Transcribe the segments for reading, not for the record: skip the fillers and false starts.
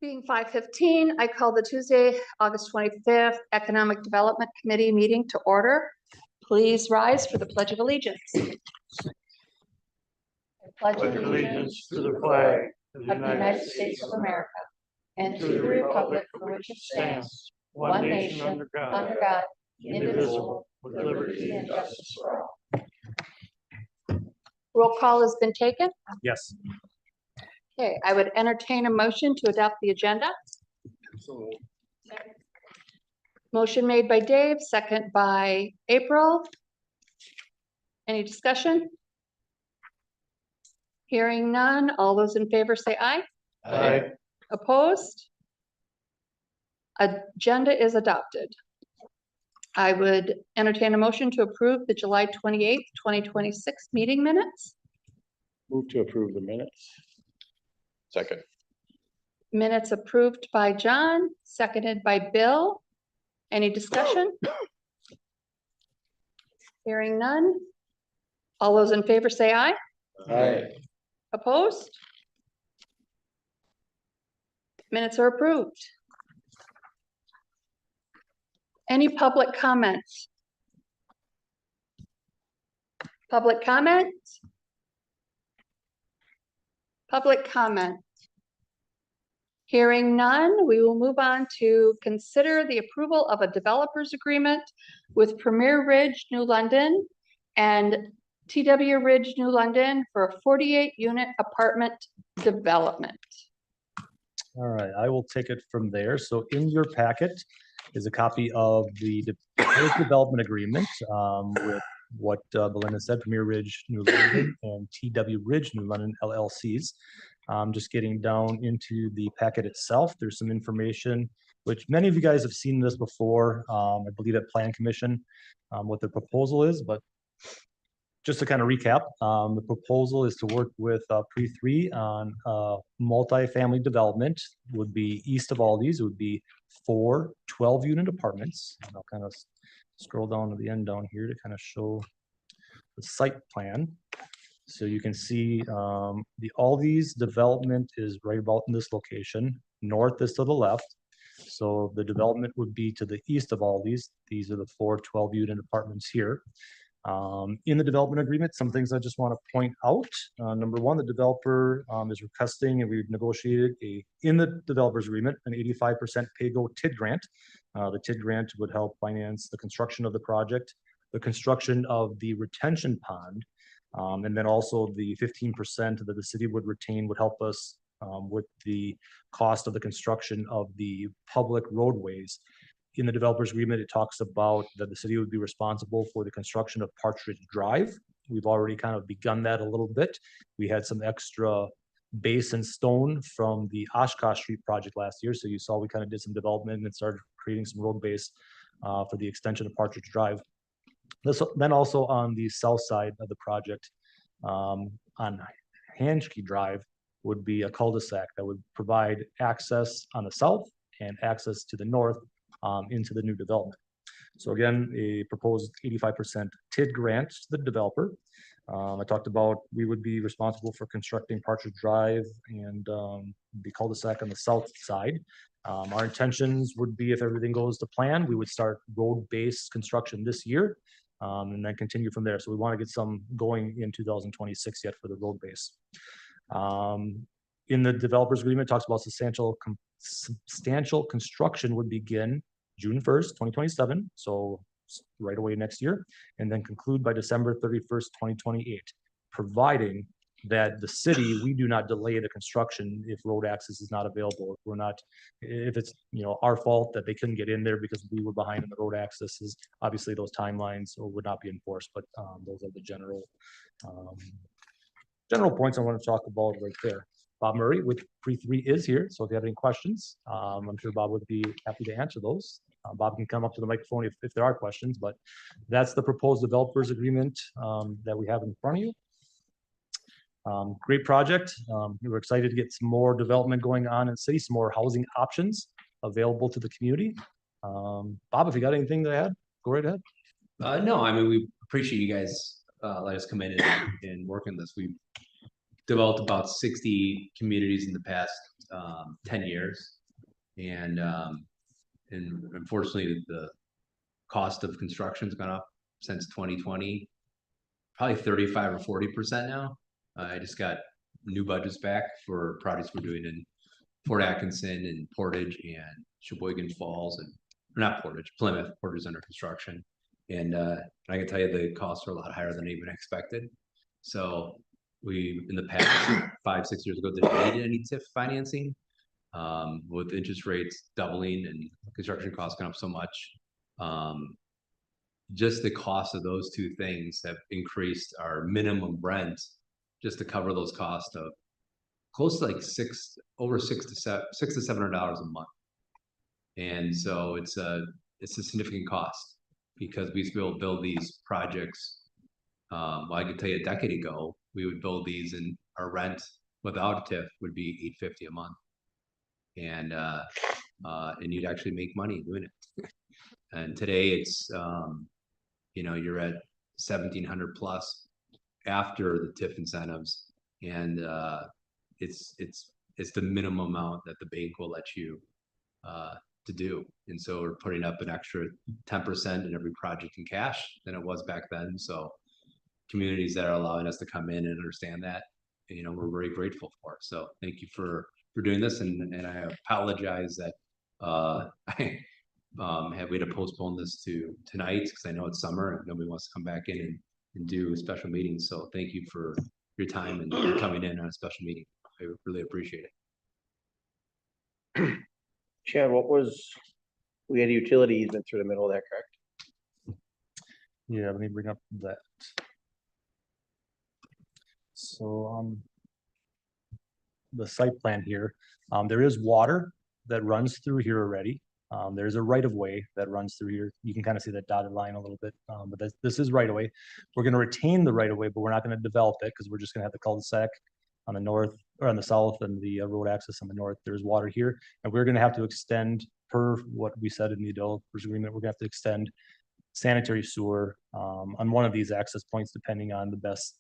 Being 5:15, I call the Tuesday, August 25th Economic Development Committee meeting to order. Please rise for the Pledge of Allegiance. I pledge allegiance to the flag of the United States of America and to the republic for which it stands, one nation under God, indivisible, with liberty and justice for all. Roll call has been taken. Yes. Okay, I would entertain a motion to adopt the agenda. Motion made by Dave, second by April. Any discussion? Hearing none. All those in favor say aye. Aye. Opposed? Agenda is adopted. I would entertain a motion to approve the July 28th, 2026 meeting minutes. Move to approve the minutes. Second. Minutes approved by John, seconded by Bill. Any discussion? Hearing none. All those in favor say aye. Aye. Opposed? Minutes are approved. Any public comments? Public comment? Public comment. Hearing none, we will move on to consider the approval of a developers agreement with Premier Ridge New London and TW Ridge New London for a 48-unit apartment development. All right, I will take it from there. So in your packet is a copy of the development agreement with what Belinda said, Premier Ridge New London and TW Ridge New London LLCs. Just getting down into the packet itself, there's some information which many of you guys have seen this before, I believe at Plan Commission, what the proposal is, but just to kind of recap, the proposal is to work with Pre3 on multifamily development. Would be east of all these, it would be 4 12-unit apartments. And I'll kind of scroll down to the end down here to kind of show the site plan. So you can see the Aldi's development is right about in this location. North is to the left. So the development would be to the east of Aldi's. These are the 4 12-unit apartments here. In the development agreement, some things I just want to point out. Number one, the developer is requesting, and we've negotiated in the developer's agreement, an 85% pay-go TID grant. The TID grant would help finance the construction of the project, the construction of the retention pond, and then also the 15% that the city would retain would help us with the cost of the construction of the public roadways. In the developer's agreement, it talks about that the city would be responsible for the construction of Partridge Drive. We've already kind of begun that a little bit. We had some extra base and stone from the Oshkosh Street project last year. So you saw we kind of did some development and started creating some road base for the extension of Partridge Drive. Then also on the south side of the project, on Hanschke Drive, would be a cul-de-sac that would provide access on the south and access to the north into the new development. So again, a proposed 85% TID grant to the developer. I talked about we would be responsible for constructing Partridge Drive and the cul-de-sac on the south side. Our intentions would be, if everything goes to plan, we would start road-based construction this year and then continue from there. So we want to get some going in 2026 yet for the road base. In the developer's agreement, it talks about substantial construction would begin June 1st, 2027. So right away next year, and then conclude by December 31st, 2028, providing that the city, we do not delay the construction if road access is not available. If it's our fault that they couldn't get in there because we were behind in the road accesses, obviously those timelines would not be enforced, but those are the general points I want to talk about right there. Bob Murray with Pre3 is here, so if you have any questions, I'm sure Bob would be happy to answer those. Bob can come up to the microphone if there are questions, but that's the proposed developers agreement that we have in front of you. Great project. We were excited to get some more development going on in the city, some more housing options available to the community. Bob, if you got anything to add, go right ahead. No, I mean, we appreciate you guys let us come in and work on this. We've developed about 60 communities in the past 10 years. And unfortunately, the cost of construction's gone up since 2020, probably 35 or 40% now. I just got new budgets back for projects we're doing in Fort Atkinson and Portage and Sheboygan Falls, and or not Portage, Plymouth. Portage is under construction. And I can tell you the costs are a lot higher than I even expected. So we, in the past 5-6 years ago, didn't need any TIF financing. With interest rates doubling and construction costs gone up so much, just the cost of those two things have increased our minimum rent just to cover those costs of close to like over $600 to $700 a month. And so it's a significant cost because we still build these projects. Well, I can tell you a decade ago, we would build these and our rent without a TIF would be $850 a month. And you'd actually make money doing it. And today it's, you're at 1,700 plus after the TIF incentives. And it's the minimum amount that the bank will let you to do. And so we're putting up an extra 10% in every project in cash than it was back then. So communities that are allowing us to come in and understand that, we're very grateful for. So thank you for doing this. And I apologize that we had to postpone this to tonight because I know it's summer and nobody wants to come back in and do special meetings. So thank you for your time and coming in on a special meeting. I really appreciate it. Chad, we had a utility easement through the middle of that, correct? Yeah, let me bring up that. So the site plan here, there is water that runs through here already. There's a right of way that runs through here. You can kind of see that dotted line a little bit, but this is right of way. We're going to retain the right of way, but we're not going to develop it because we're just going to have the cul-de-sac on the north or on the south and the road access on the north. There's water here, and we're going to have to extend per what we said in the developers agreement. We're going to have to extend sanitary sewer on one of these access points, depending on the best,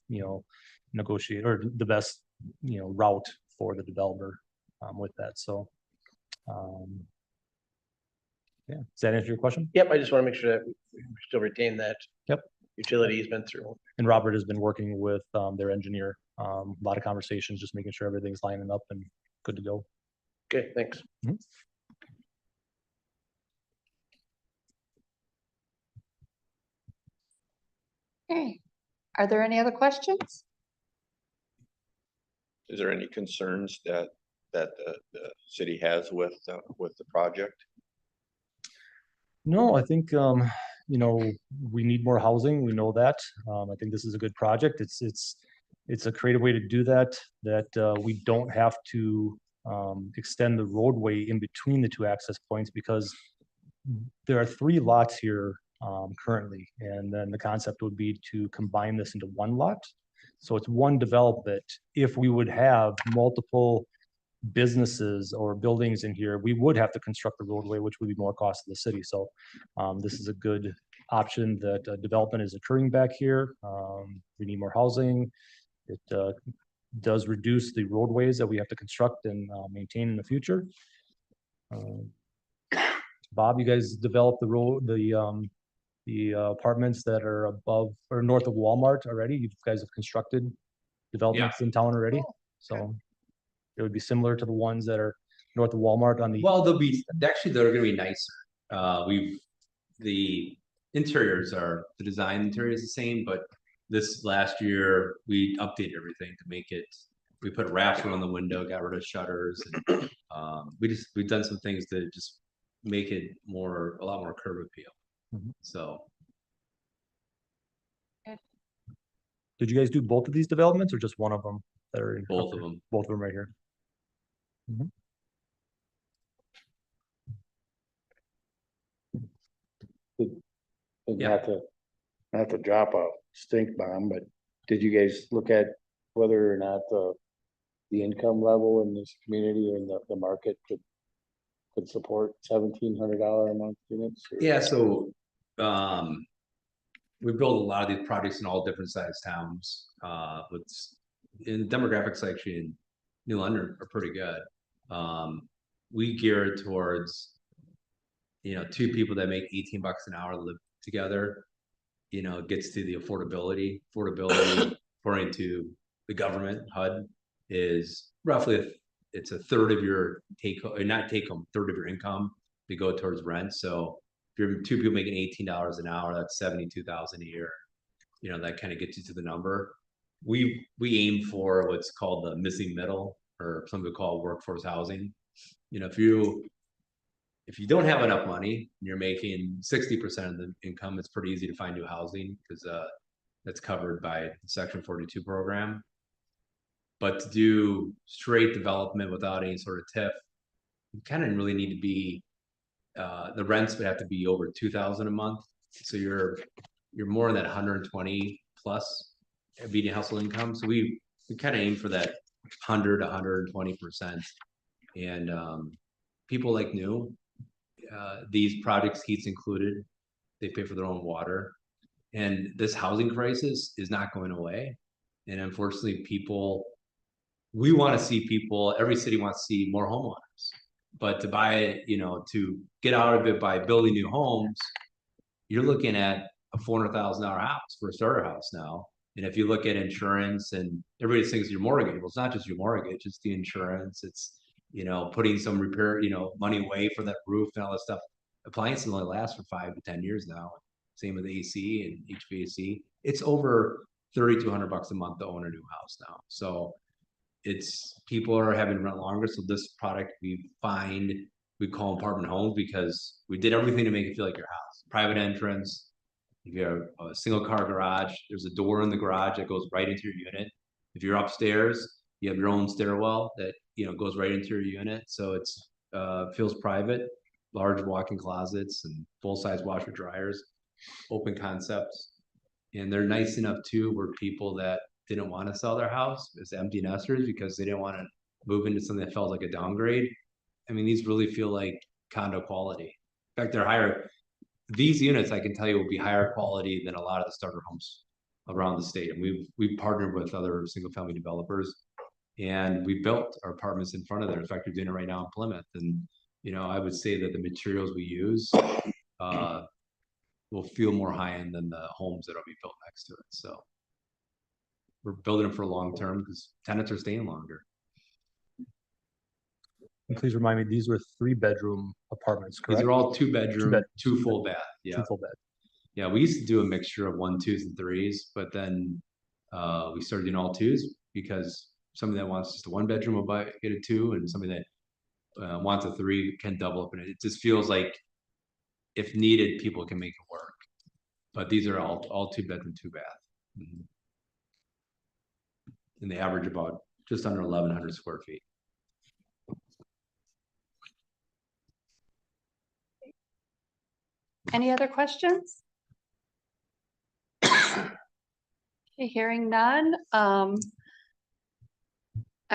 negotiate or the best, route for the developer with that. So, yeah, does that answer your question? Yep, I just want to make sure that we still retain that. Yep. Utility easement through. And Robert has been working with their engineer, a lot of conversations, just making sure everything's lining up and good to go. Okay, thanks. Okay, are there any other questions? Is there any concerns that the city has with the project? No, I think, we need more housing. We know that. I think this is a good project. It's a creative way to do that we don't have to extend the roadway in between the two access points because there are 3 lots here currently. And then the concept would be to combine this into one lot. So it's one development. If we would have multiple businesses or buildings in here, we would have to construct the roadway, which would be more cost to the city. So this is a good option that development is occurring back here. We need more housing. It does reduce the roadways that we have to construct and maintain in the future. Bob, you guys developed the apartments that are above or north of Walmart already. You guys have constructed developments in town already. So it would be similar to the ones that are north of Walmart on the. Well, they're going to be nicer. The design interior is the same, but this last year we updated everything to make it. We put wraps around the window, got rid of shutters, and we've done some things to just make it a lot more curb appeal. So. Did you guys do both of these developments or just one of them that are in? Both of them. Both of them right here. Not to drop a stink bomb, but did you guys look at whether or not the income level in this community and the market could support $1,700 a month units? Yeah, so we build a lot of these projects in all different sized towns. In demographics actually in New London are pretty good. We gear it towards, two people that make $18 an hour live together, gets to the affordability. Affordability, according to the government, HUD, is roughly, it's a third of your not take home, third of your income to go towards rent. So if you're two people making $18 an hour, that's 72,000 a year. That kind of gets you to the number. We aim for what's called the missing middle, or some people call it workforce housing. If you don't have enough money, and you're making 60% of the income, it's pretty easy to find new housing because that's covered by the Section 42 program. But to do straight development without any sort of TIF, you kind of really need to be, the rents would have to be over 2,000 a month. So you're more in that 120 plus median household income. So we kind of aim for that 100 to 120%. And people like new, these projects, heat's included, they pay for their own water. And this housing crisis is not going away. And unfortunately, we want to see people, every city wants to see more homeowners. But to buy it, to get out of it by building new homes, you're looking at a $400,000 house for a starter house now. And if you look at insurance, and everybody thinks your mortgage, well, it's not just your mortgage, it's the insurance, it's, putting some repair, money away for that roof and all that stuff. Appliances only last for 5 to 10 years now. Same with AC and HVAC. It's over $3,200 a month to own a new house now. So people are having rent longer. So this product we call apartment homes because we did everything to make it feel like your house. Private entrance. If you have a single car garage, there's a door in the garage that goes right into your unit. If you're upstairs, you have your own stairwell that goes right into your unit. So it's feels private. Large walk-in closets and full-size washer dryers, open concepts. And they're nice enough too where people that didn't want to sell their house as empty nesters because they didn't want to move into something that felt like a downgrade. I mean, these really feel like condo quality. In fact, they're higher. These units, I can tell you, will be higher quality than a lot of the starter homes around the state. And we've partnered with other single-family developers, and we built our apartments in front of there. In fact, we're doing it right now in Plymouth. And I would say that the materials we use will feel more high-end than the homes that will be built next to it. So we're building them for long term because tenants are staying longer. And please remind me, these were 3-bedroom apartments, These correct? are all 2-bedroom, bed- 2 full bath. Yeah. 2 full bed. Yeah, we used to do a mixture of 1, 2s, and 3s, but then we started doing all 2s because somebody that wants just a 1-bedroom will get a 2, and somebody that wants a 3 can double up. And it just feels like if needed, people can make it work. But these are all 2-bedroom, 2-bath. Mm-hmm. And they average about just under 1,100 square feet. Any other questions? Okay, hearing none. I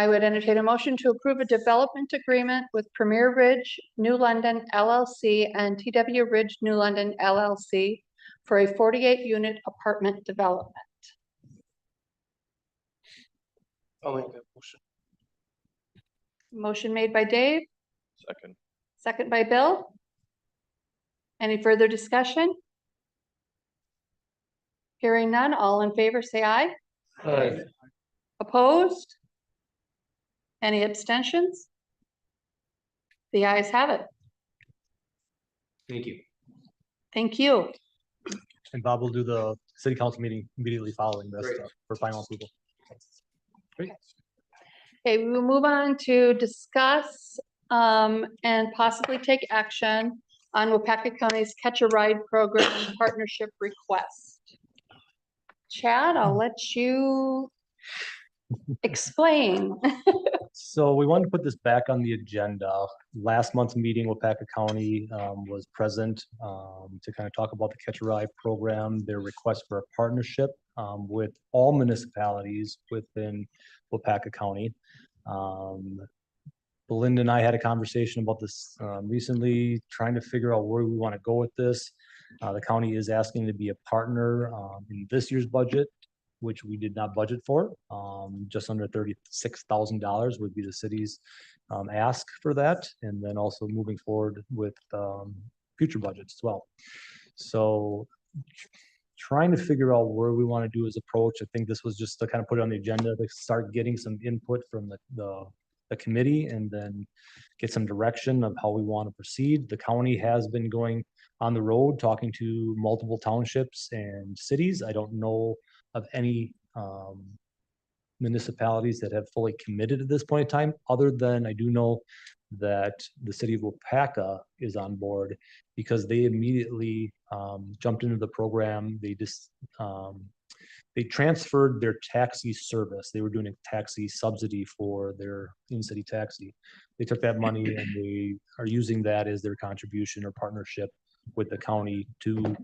would entertain a motion to approve a development agreement with Premier Ridge New London LLC and TW Ridge New London LLC for a 48-unit apartment development. I'll make that motion. Motion made by Dave, Second. second by Bill. Any further discussion? Hearing none, all in favor, say aye. Aye. Opposed? Any abstentions? The ayes have it. Thank you. Thank you. And Bob will do the city council meeting immediately following this Great. for final approval. Great. Okay, we will move on to discuss and possibly take action on Wapaka County's Catch a Ride program partnership request. Chad, I'll let you explain. So we wanted to put this back on the agenda. Last month's meeting, Wapaka County was present to kind of talk about the Catch a Ride program, their request for a partnership with all municipalities within Wapaka County. Belinda and I had a conversation about this recently, trying to figure out where we want to go with this. The county is asking to be a partner in this year's budget which we did not budget for. Just under $36,000 would be the city's ask for that, and then also moving forward with future budgets as well. So trying to figure out where we want to do his approach. I think this was just to kind of put it on the agenda to start getting some input from the committee and then get some direction of how we want to proceed. The county has been going on the road, talking to multiple townships and cities. I don't know of any municipalities that have fully committed at this point in time, other than I do know that the city of Wapaka is on board because they immediately jumped into the program. They transferred their taxi service. They were doing a taxi subsidy for their in-city taxi. They took that money and they are using that as their contribution or partnership with the county to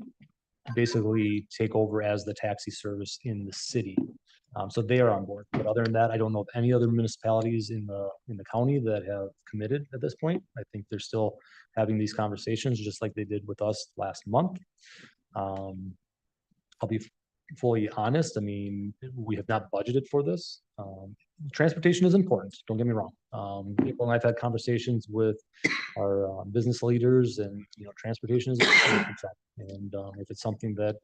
basically take over as the taxi service in the city. So they are on board. But other than that, I don't know of any other municipalities in the county that have committed at this point. I think they're still having these conversations, just like they did with us last month. I'll be fully honest. I mean, we have not budgeted for this. Transportation is important. Don't get me wrong. People and I've had conversations with our business leaders, and transportation is important. And if it's something that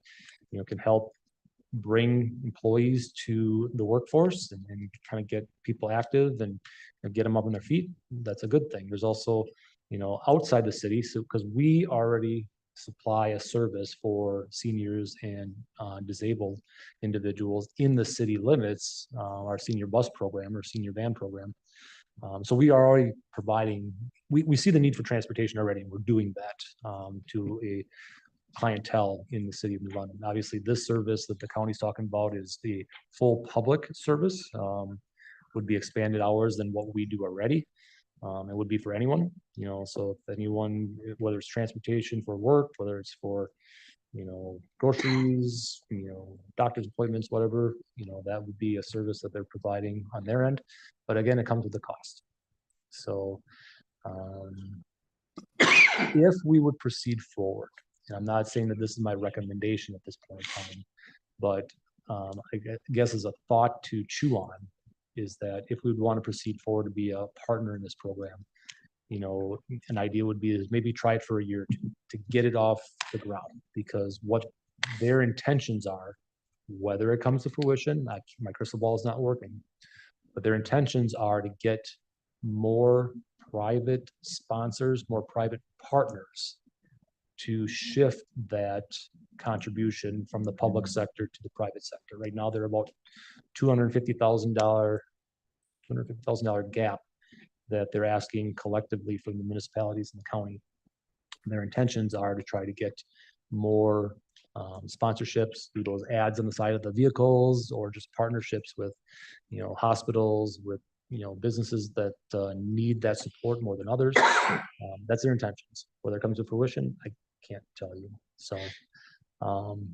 can help bring employees to the workforce and kind of get people active and get them up on their feet, that's a good thing. There's also, outside the city, so because we already supply a service for seniors and disabled individuals in the city limits, our senior bus program or senior van program. So we are already providing, we see the need for transportation already, and we're doing that to a clientele in the city of New London. Obviously, this service that the county's talking about is the full public service, would be expanded hours than what we do already. It would be for anyone, so if anyone, whether it's transportation for work, whether it's for, groceries, doctor's appointments, whatever, that would be a service that they're providing on their end. But again, it comes with a cost. So if we would proceed forward, and I'm not saying that this is my recommendation at this point in time, but I guess as a thought to chew on is that if we would want to proceed forward to be a partner in this program, an idea would be is maybe try it for a year or two to get it off the ground, because what their intentions are, whether it comes to fruition, my crystal ball is not working, but their intentions are to get more private sponsors, more private partners to shift that contribution from the public sector to the private sector. Right now, they're about $250,000 gap that they're asking collectively from the municipalities in the county. And their intentions are to try to get more sponsorships through those ads on the side of the vehicles, or just partnerships with, hospitals, with, businesses that need that support more than others. That's their intentions. Whether it comes to fruition, I can't tell you. So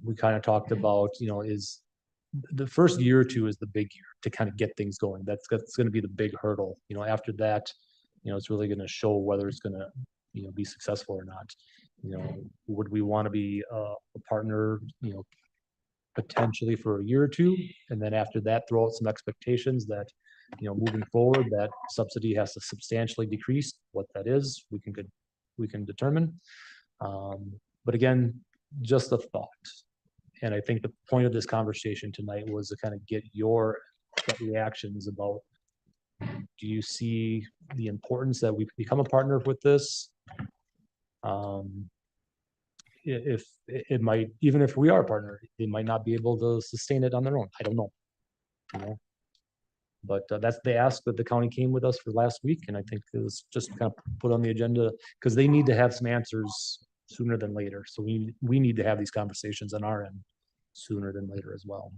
we kind of talked about, is the first year or two is the big year to kind of get things going. That's going to be the big hurdle. After that, it's really going to show whether it's going to, be successful or not. Would we want to be a partner, potentially for a year or two, and then after that, throw out some expectations that, moving forward, that subsidy has to substantially decrease. What that is, we can determine. But again, just a thought. And I think the point of this conversation tonight was to kind of get your reactions about, do you see the importance that we become a partner with this? If it might, even if we are a partner, they might not be able to sustain it on their own. I don't know. But that's the ask that the county came with us for last week. And I think it was just kind of put on the agenda because they need to have some answers sooner than later. So we need to have these conversations on our end sooner than later as well.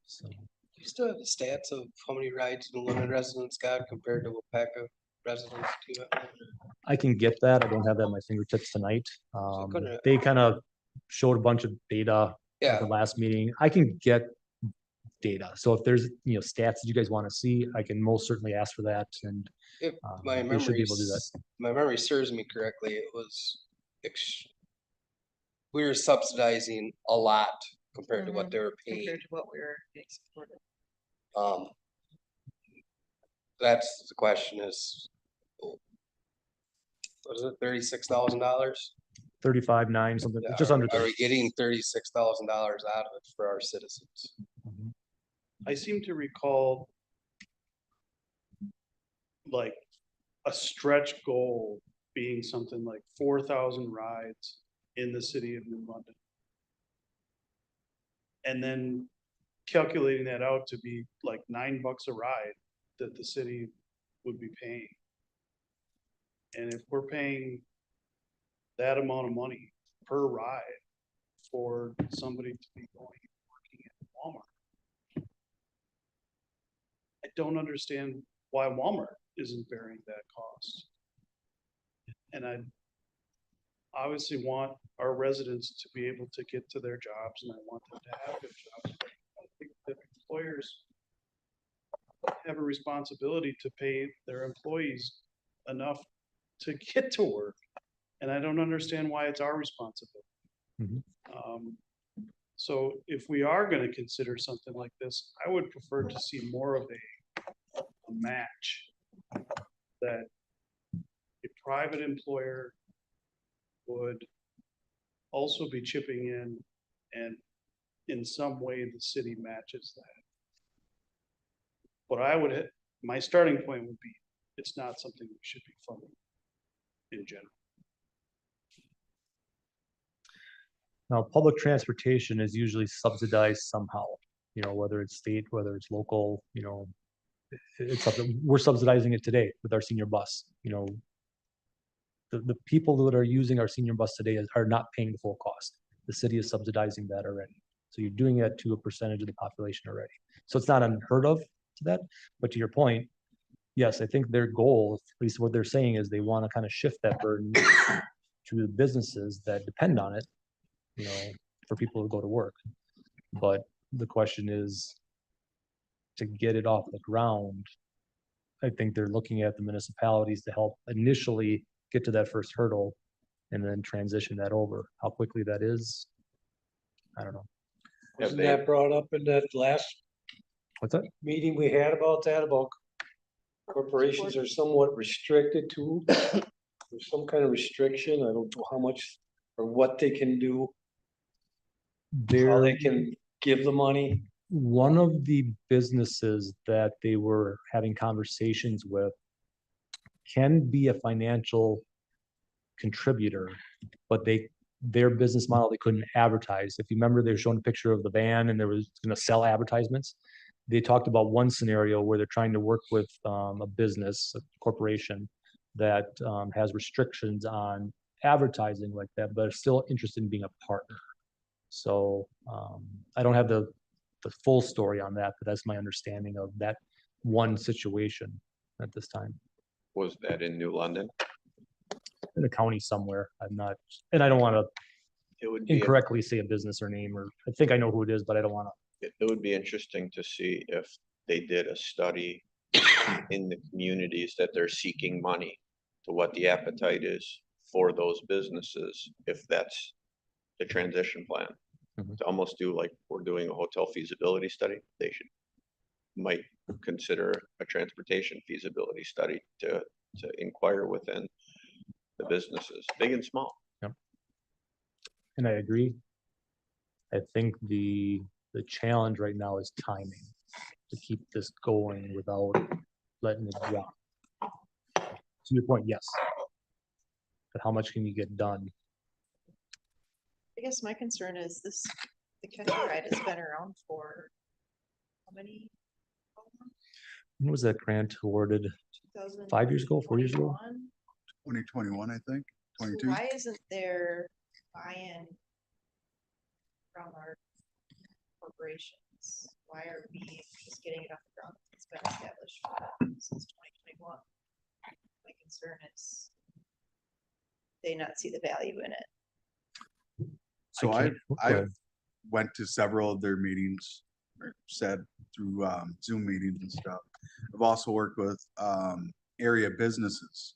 So You still have the stats of how many rides New London residents got compared to Wapaka residents to it? I can get that. I don't have that at my fingertips tonight. couldn't- They kind of showed a bunch of data at Yeah, the last meeting. I can get data. So if there's, stats that you guys want to see, I can most certainly ask for that. And if my they should be memory, able to do that. my memory serves me correctly, it was we were subsidizing a lot compared to what they were paying. Compared to what we were getting supported. That's the question is. Was it $36,000? 35.9, something, just under. Are we getting $36,000 out of it for our citizens? Mhm. I seem to recall like a stretch goal being something like 4,000 rides in the city of New London. And then calculating that out to be like $9 a ride that the city would be paying. And if we're paying that amount of money per ride for somebody to be going and working at Walmart, I don't understand why Walmart isn't bearing that cost. And I obviously want our residents to be able to get to their jobs, and I want them to have good jobs. But I think that employers have a responsibility to pay their employees enough to get to work. And I don't understand why it's our responsibility. Mhm. So if we are gonna consider something like this, I would prefer to see more of a match that a private employer would also be chipping in, and in some way the city matches that. But I would, my starting point would be, it's not something we should be funding in general. Now, public transportation is usually subsidized somehow, you know, whether it's state, whether it's local, you know. It's something, we're subsidizing it today with our senior bus, you know. The people that are using our senior bus today are not paying the full cost. The city is subsidizing that already. So you're doing it to a percentage of the population already. So it's not unheard of to that, but to your point, yes, I think their goal, at least what they're saying, is they want to kind of shift that burden to the businesses that depend on it, you know, for people to go to work. But the question is, to get it off the ground, I think they're looking at the municipalities to help initially get to that first hurdle and then transition that over. How quickly that is, I don't know. Wasn't that brought up in that last What's that? meeting we had about that, about corporations are somewhat restricted to? There's some kind of restriction, I don't know how much or what they can do, how There, they can give the money. one of the businesses that they were having conversations with can be a financial contributor, but their business model, they couldn't advertise. If you remember, they were showing a picture of the van and there was gonna sell advertisements. They talked about one scenario where they're trying to work with a business, a corporation that has restrictions on advertising like that, but are still interested in being a partner. So I don't have the full story on that, but that's my understanding of that one situation at this time. Was that in New London? In a county somewhere, I'm not, and I don't want to It would be, incorrectly say a business or name, or I think I know who it is, but I don't want to. it would be interesting to see if they did a study in the communities that they're seeking money, to what the appetite is for those businesses, if that's the transition plan. Mhm. To almost do like we're doing a hotel feasibility study, they might consider a transportation feasibility study to inquire within the businesses, big and small. And I agree. I think the challenge right now is timing, to keep this going without letting it drop. To your point, yes. But how much can you get done? I guess my concern is this, the Catch a Ride has been around for how many? When was that grant awarded? 5 years ago, 4 years ago? 2021, I think, So 22. why isn't there buy-in from our corporations? Why are we just getting it off the ground? It's been established since 2021. My concern is they not see the value in it. So can't- go I ahead. went to several of their meetings, or said through Zoom meetings and stuff. I've also worked with area businesses.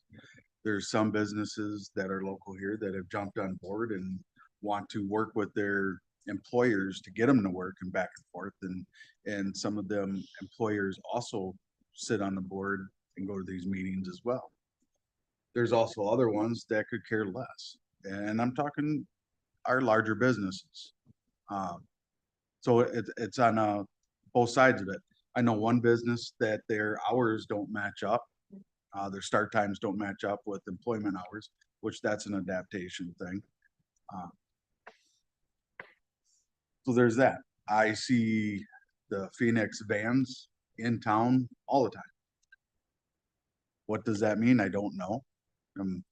There's some businesses that are local here that have jumped on board and want to work with their employers to get them to work and back and forth, and some of them employers also sit on the board and go to these meetings as well. There's also other ones that could care less, and I'm talking our larger businesses. So it's on both sides of it. I know one business that their hours don't match up. Their start times don't match up with employment hours, which that's an adaptation thing. So there's that. I see the Phoenix vans in town all the time. What does that mean? I don't know.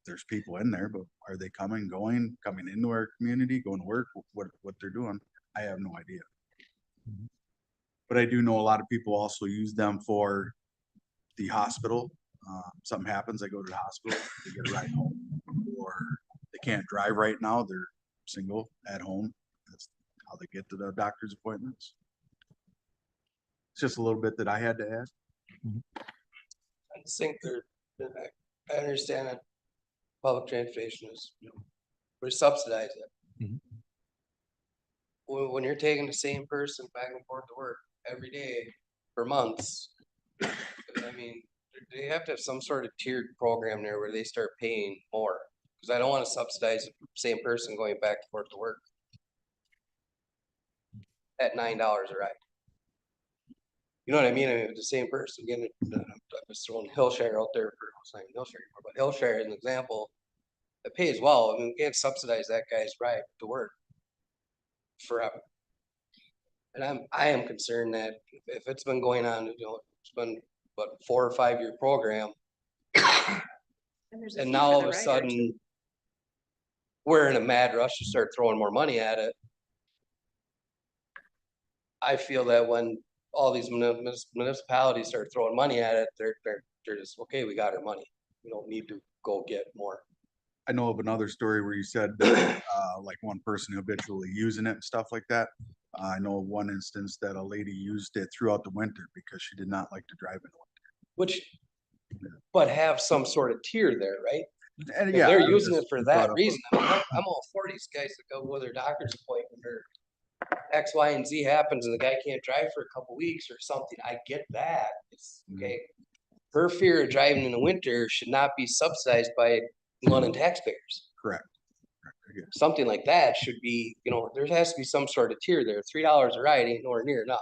There's people in there, but are they coming into our community, going to work, what they're doing? I have no idea. But I do know a lot of people also use them for the hospital. Something happens, they go to the hospital, they get a ride home. Or they can't drive right now, they're single at home. That's how they get to the doctor's appointments. It's just a little bit that I had to add. I just think I understand that public transportation is, we subsidize it. Mhm. When you're taking the same person back and forth to work every day for months, I mean, they have to have some sort of tiered program there where they start paying more. Cause I don't wanna subsidize the same person going back and forth to work at $9 a ride. You know what I mean? I mean, the same person getting, I'm just throwing Hillshire out there for, I'm saying Hillshire, but Hillshire is an example. It pays well. I mean, we can't subsidize that guy's ride to work forever. And I am concerned that if it's been going on, it's been, what, 4 or 5 year program. there's a And fee now for all the of a rider, sudden, too. we're in a mad rush to start throwing more money at it. I feel that when all these municipalities start throwing money at it, they're just, okay, we got our money. We don't need to go get more. I know of another story where you said like one person habitually using it and stuff like that. I know of one instance that a lady used it throughout the winter because she did not like to drive in the Which, but have some sort of tier there, right? winter. And If yeah, they're I was using it just for brought that up- reason, I mean, I'm all for these guys to go with their doctor's appointment or X, Y, and Z happens and the guy can't drive for a couple weeks or something. I get that. It's okay. Her fear of driving in the winter should not be subsidized by London taxpayers. Correct. I get it. Something like that should be, there has to be some sort of tier there. $3 a ride ain't nowhere near enough.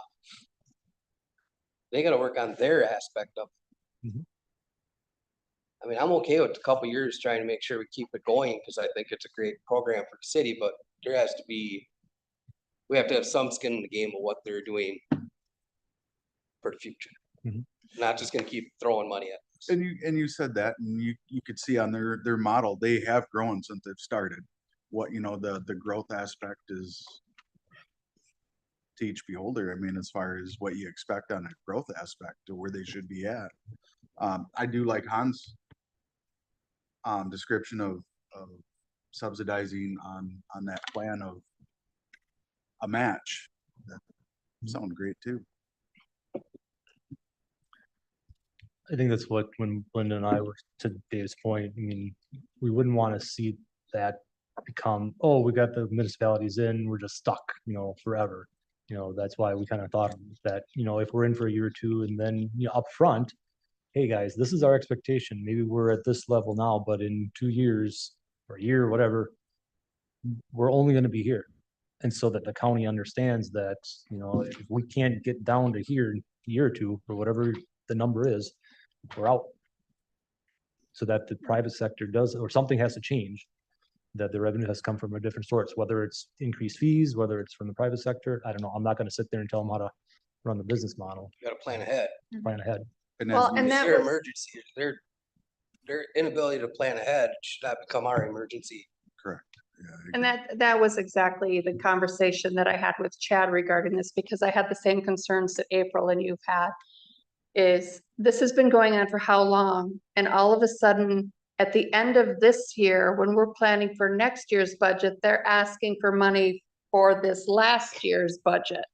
They gotta work on their aspect of it. Mhm. I mean, I'm okay with a couple years trying to make sure we keep it going, because I think it's a great program for the city, but there has to be, we have to have some skin in the game of what they're doing for the future. Mhm. Not just gonna keep throwing money at us. And you said that, and you could see on their model, they have grown since they've started. What, the growth aspect is to each beholder. I mean, as far as what you expect on a growth aspect to where they should be at. I do like Hans' description of subsidizing on that plan of a match. That sound great too. I think that's what, when Linda and I were, to Dave's point, I mean, we wouldn't want to see that become, oh, we got the municipalities in, we're just stuck, forever. That's why we kind of thought that, if we're in for a year or two and then, up front, hey, guys, this is our expectation. Maybe we're at this level now, but in 2 years or a year, whatever, we're only going to be here. And so that the county understands that, if we can't get down to here in a year or two, or whatever the number is, we're out. So that the private sector does, or something has to change, that the revenue has come from a different source, whether it's increased fees, whether it's from the private sector. I don't know. I'm not going to sit there and tell them how to run the business model, You gotta plan ahead. plan ahead. And Well, as and we- that Their was- emergency, their inability to plan ahead should not become our emergency. correct. Yeah, I And that was exactly the conversation that I had with Chad regarding this, because I had the same concerns that April and you've had. Is this has been going on for how long? And all of a sudden, at the end of this year, when we're planning for next year's budget, they're asking for money for this last year's budget.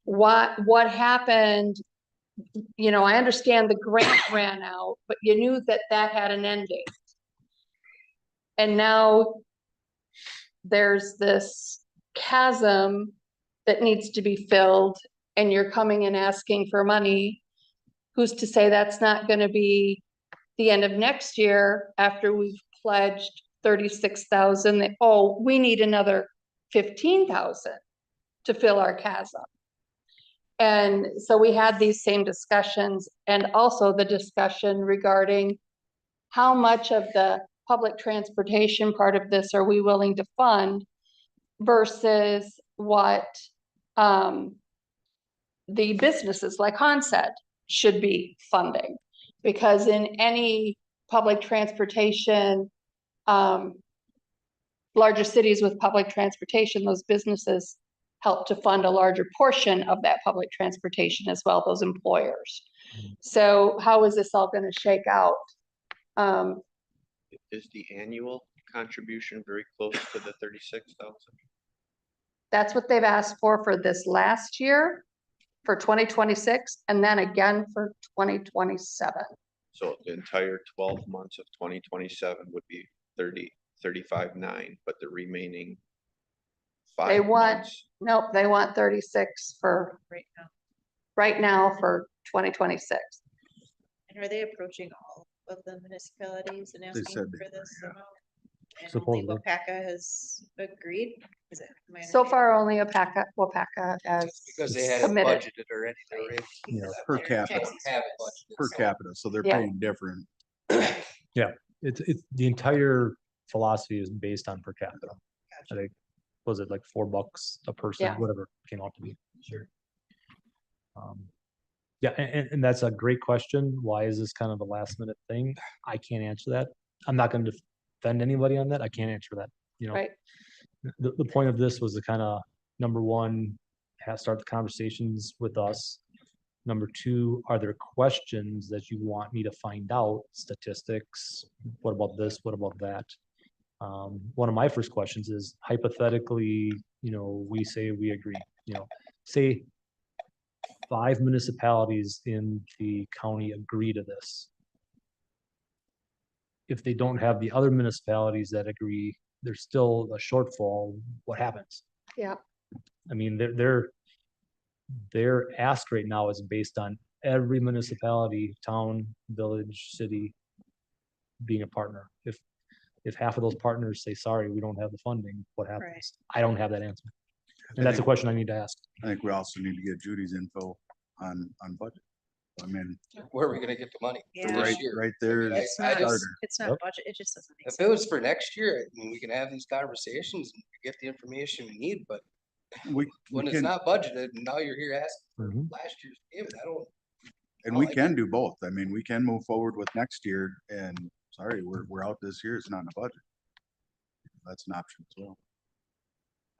What happened? I understand the grant ran out, but you knew that had an end date. And now there's this chasm that needs to be filled and you're coming and asking for money, who's to say that's not gonna be the end of next year after we've pledged 36,000, that, oh, we need another 15,000 to fill our chasm. And so we had these same discussions, and also the discussion regarding how much of the public transportation part of this are we willing to fund versus what the businesses, like Han said, should be funding. Because in any public transportation, larger cities with public transportation, those businesses help to fund a larger portion of that public transportation as well, those employers. So how is this all gonna shake out? Is the annual contribution very close to the 36,000? That's what they've asked for this last year, for 2026, and then again for 2027. So the entire 12 months of 2027 would be 35.9, but the remaining They 5 want, months. nope, they want 36 for Right now. for 2026. And are they approaching all of the municipalities and asking said for they were, this yeah. amount? And only Supposedly. Wapaka has agreed? Is it? am I So understanding? far, only Wapaka has Because they had it committed. budgeted already. They already You know, per Their capita. taxi have it service. budgeted, Per so- capita, so they're Yeah. paying different. It's the entire philosophy is based on per capita. I Gotcha. think, was it like $4 a person, Yeah. whatever it came out to be? Sure. Yeah, and that's a great question. Why is this kind of a last minute thing? I can't answer that. I'm not gonna defend anybody on that. I can't answer that, you know. Right. The point of this was to kind of, number one, start the conversations with us. Number two, are there questions that you want me to find out? Statistics, what about this, what about that? One of my first questions is hypothetically, you know, we say we agree, you know, say 5 municipalities in the county agree to this. If they don't have the other municipalities that agree, there's still a shortfall, what happens? Yeah. I mean, their ask right now is based on every municipality, town, village, city being a partner. If half of those partners say, sorry, we don't have the funding, what happens? I don't have that answer. And that's a question I need to ask. I think we also need to get Judy's info on budget. I mean, Where are we gonna get the money for Yeah. right, this year? right there is It's the not, starter. it's not Yep. budget, it just doesn't make If sense. it was for next year, I mean, we can have these conversations and get the information we need, but We when it's can, not budgeted, and now you're here asking for Mhm. last year's payment, I don't. and we can do both. I mean, we can move forward with next year and, sorry, we're out this year. It's not in the budget. That's an option as well.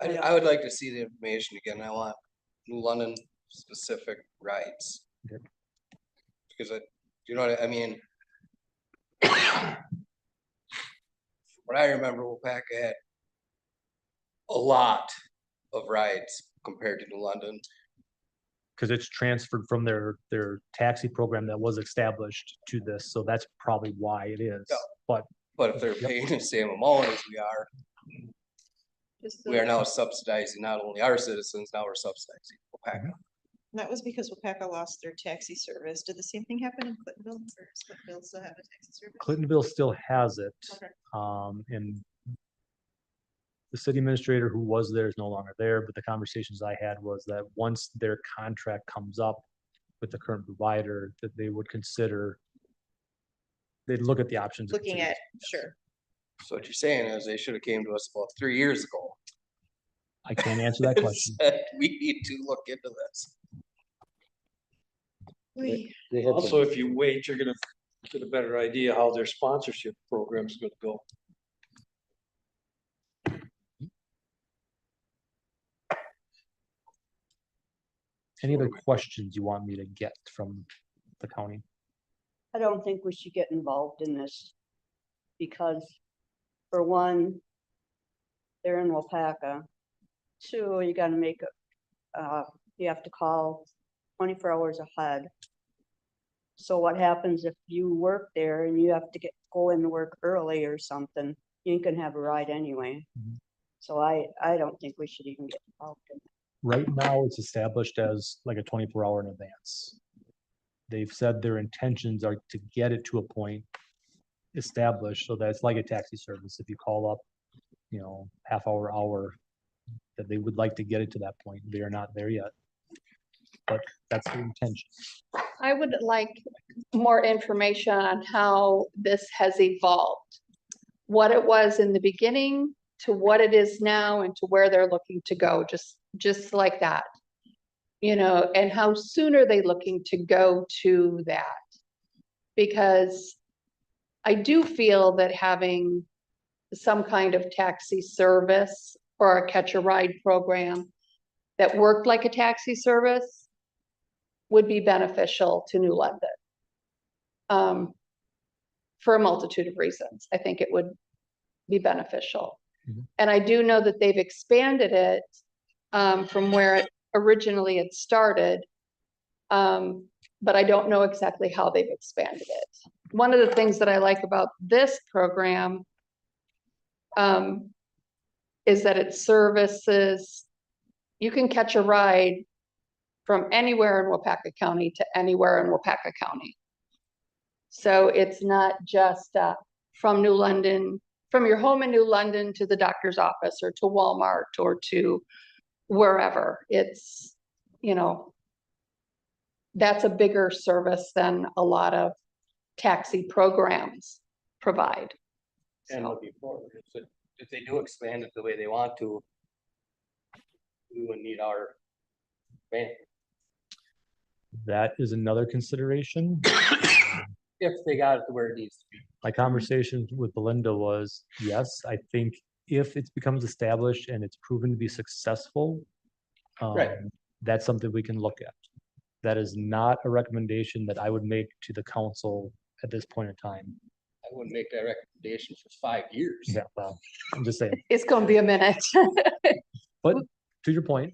I would like to see the information again. I want New London specific rights. Okay. Because you know what I mean? What I remember, Wapaka had a lot of rides compared to New London. Because it's transferred from their taxi program that was established to this, so that's probably why it is. Yeah. But But if they're Yep. paying the same amount as we are, Just we are the- now subsidizing not only our citizens, now we're subsidizing Wapaka. That was because Wapaka lost their taxi service. Did the same thing happen in Clintonville? Or does Clintonville still have a taxi service? Clintonville still has it. Okay. And the city administrator who was there is no longer there, but the conversations I had was that once their contract comes up with the current provider, that they would consider, they'd look at the options. and Looking consider- at, sure. So what you're saying is they should have came to us about 3 years ago. I can't answer that question. Said, we need to look into this. We- They had Also, some- if you wait, you're gonna get a better idea how their sponsorship program's gonna go. Any other questions you want me to get from the county? I don't think we should get involved in this. Because for one, they're in Wapaka. Two, you gotta make you have to call 24 hours ahead. So what happens if you work there and you have to go in to work early or something? You can have a ride anyway. So I don't think we should even get involved in that. Right now, it's established as like a 24-hour in advance. They've said their intentions are to get it to a point established so that it's like a taxi service. If you call up, half hour, that they would like to get it to that point. They are not there yet. But that's the intention. I would like more information on how this has evolved. What it was in the beginning to what it is now and to where they're looking to go, just like that. And how soon are they looking to go to that? Because I do feel that having some kind of taxi service or a catch a ride program that worked like a taxi service would be beneficial to New London. For a multitude of reasons, I think it would be beneficial. Mhm. And I do know that they've expanded it from where it originally had started. But I don't know exactly how they've expanded it. One of the things that I like about this program is that it services, you can catch a ride from anywhere in Wapaka County to anywhere in Wapaka County. So it's not just from New London, from your home in New London to the doctor's office or to Walmart or to wherever. It's, that's a bigger service than a lot of taxi programs provide. And So, looking forward, if they do expand it the way they want to, we wouldn't need our van, That is another consideration. if they got it to where it needs to be. My conversation with Belinda was, yes, I think if it becomes established and it's proven to be successful, Right. that's something we can look at. That is not a recommendation that I would make to the council at this point in time. I wouldn't make that recommendation for 5 years. Yeah, well, I'm just saying, it's gonna be a minute. but to your point,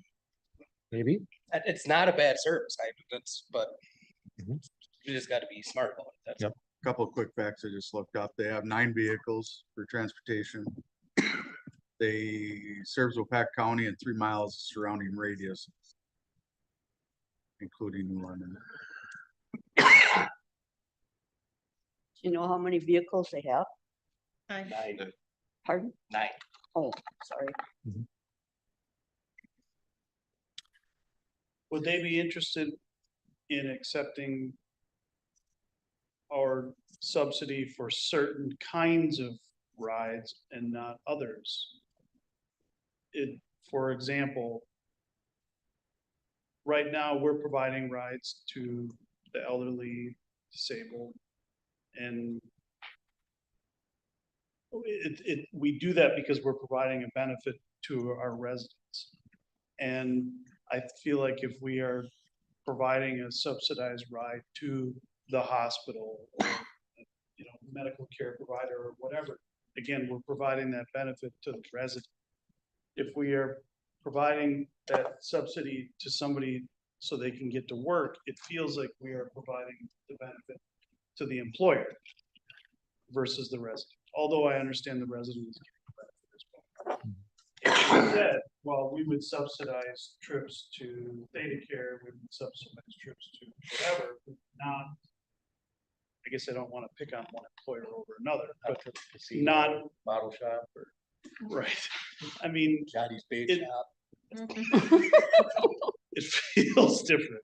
maybe, It's not a bad service, but Mhm. you just gotta be smart about it. That's Yep. Couple of quick facts I just looked up. They have 9 vehicles for transportation. They serves Wapaka County and 3 miles surrounding radius, including New London. Do you know how many vehicles they have? 9. Pardon? 9. Oh, sorry. Would they be interested in accepting our subsidy for certain kinds of rides and not others? For example, right now, we're providing rides to the elderly, disabled, and we do that because we're providing a benefit to our residents. And I feel like if we are providing a subsidized ride to the hospital, or, medical care provider or whatever, again, we're providing that benefit to the resident. If we are providing that subsidy to somebody so they can get to work, it feels like we are providing the benefit to the employer versus the resident. Although I understand the resident is getting benefit as well. Instead, while we would subsidize trips to Theta Care, we would subsidize trips to whatever, but not, I guess I don't want to pick on one employer over another, but not, Bottle shop or right. I mean, Johnny's Bait It- Shop. it feels different.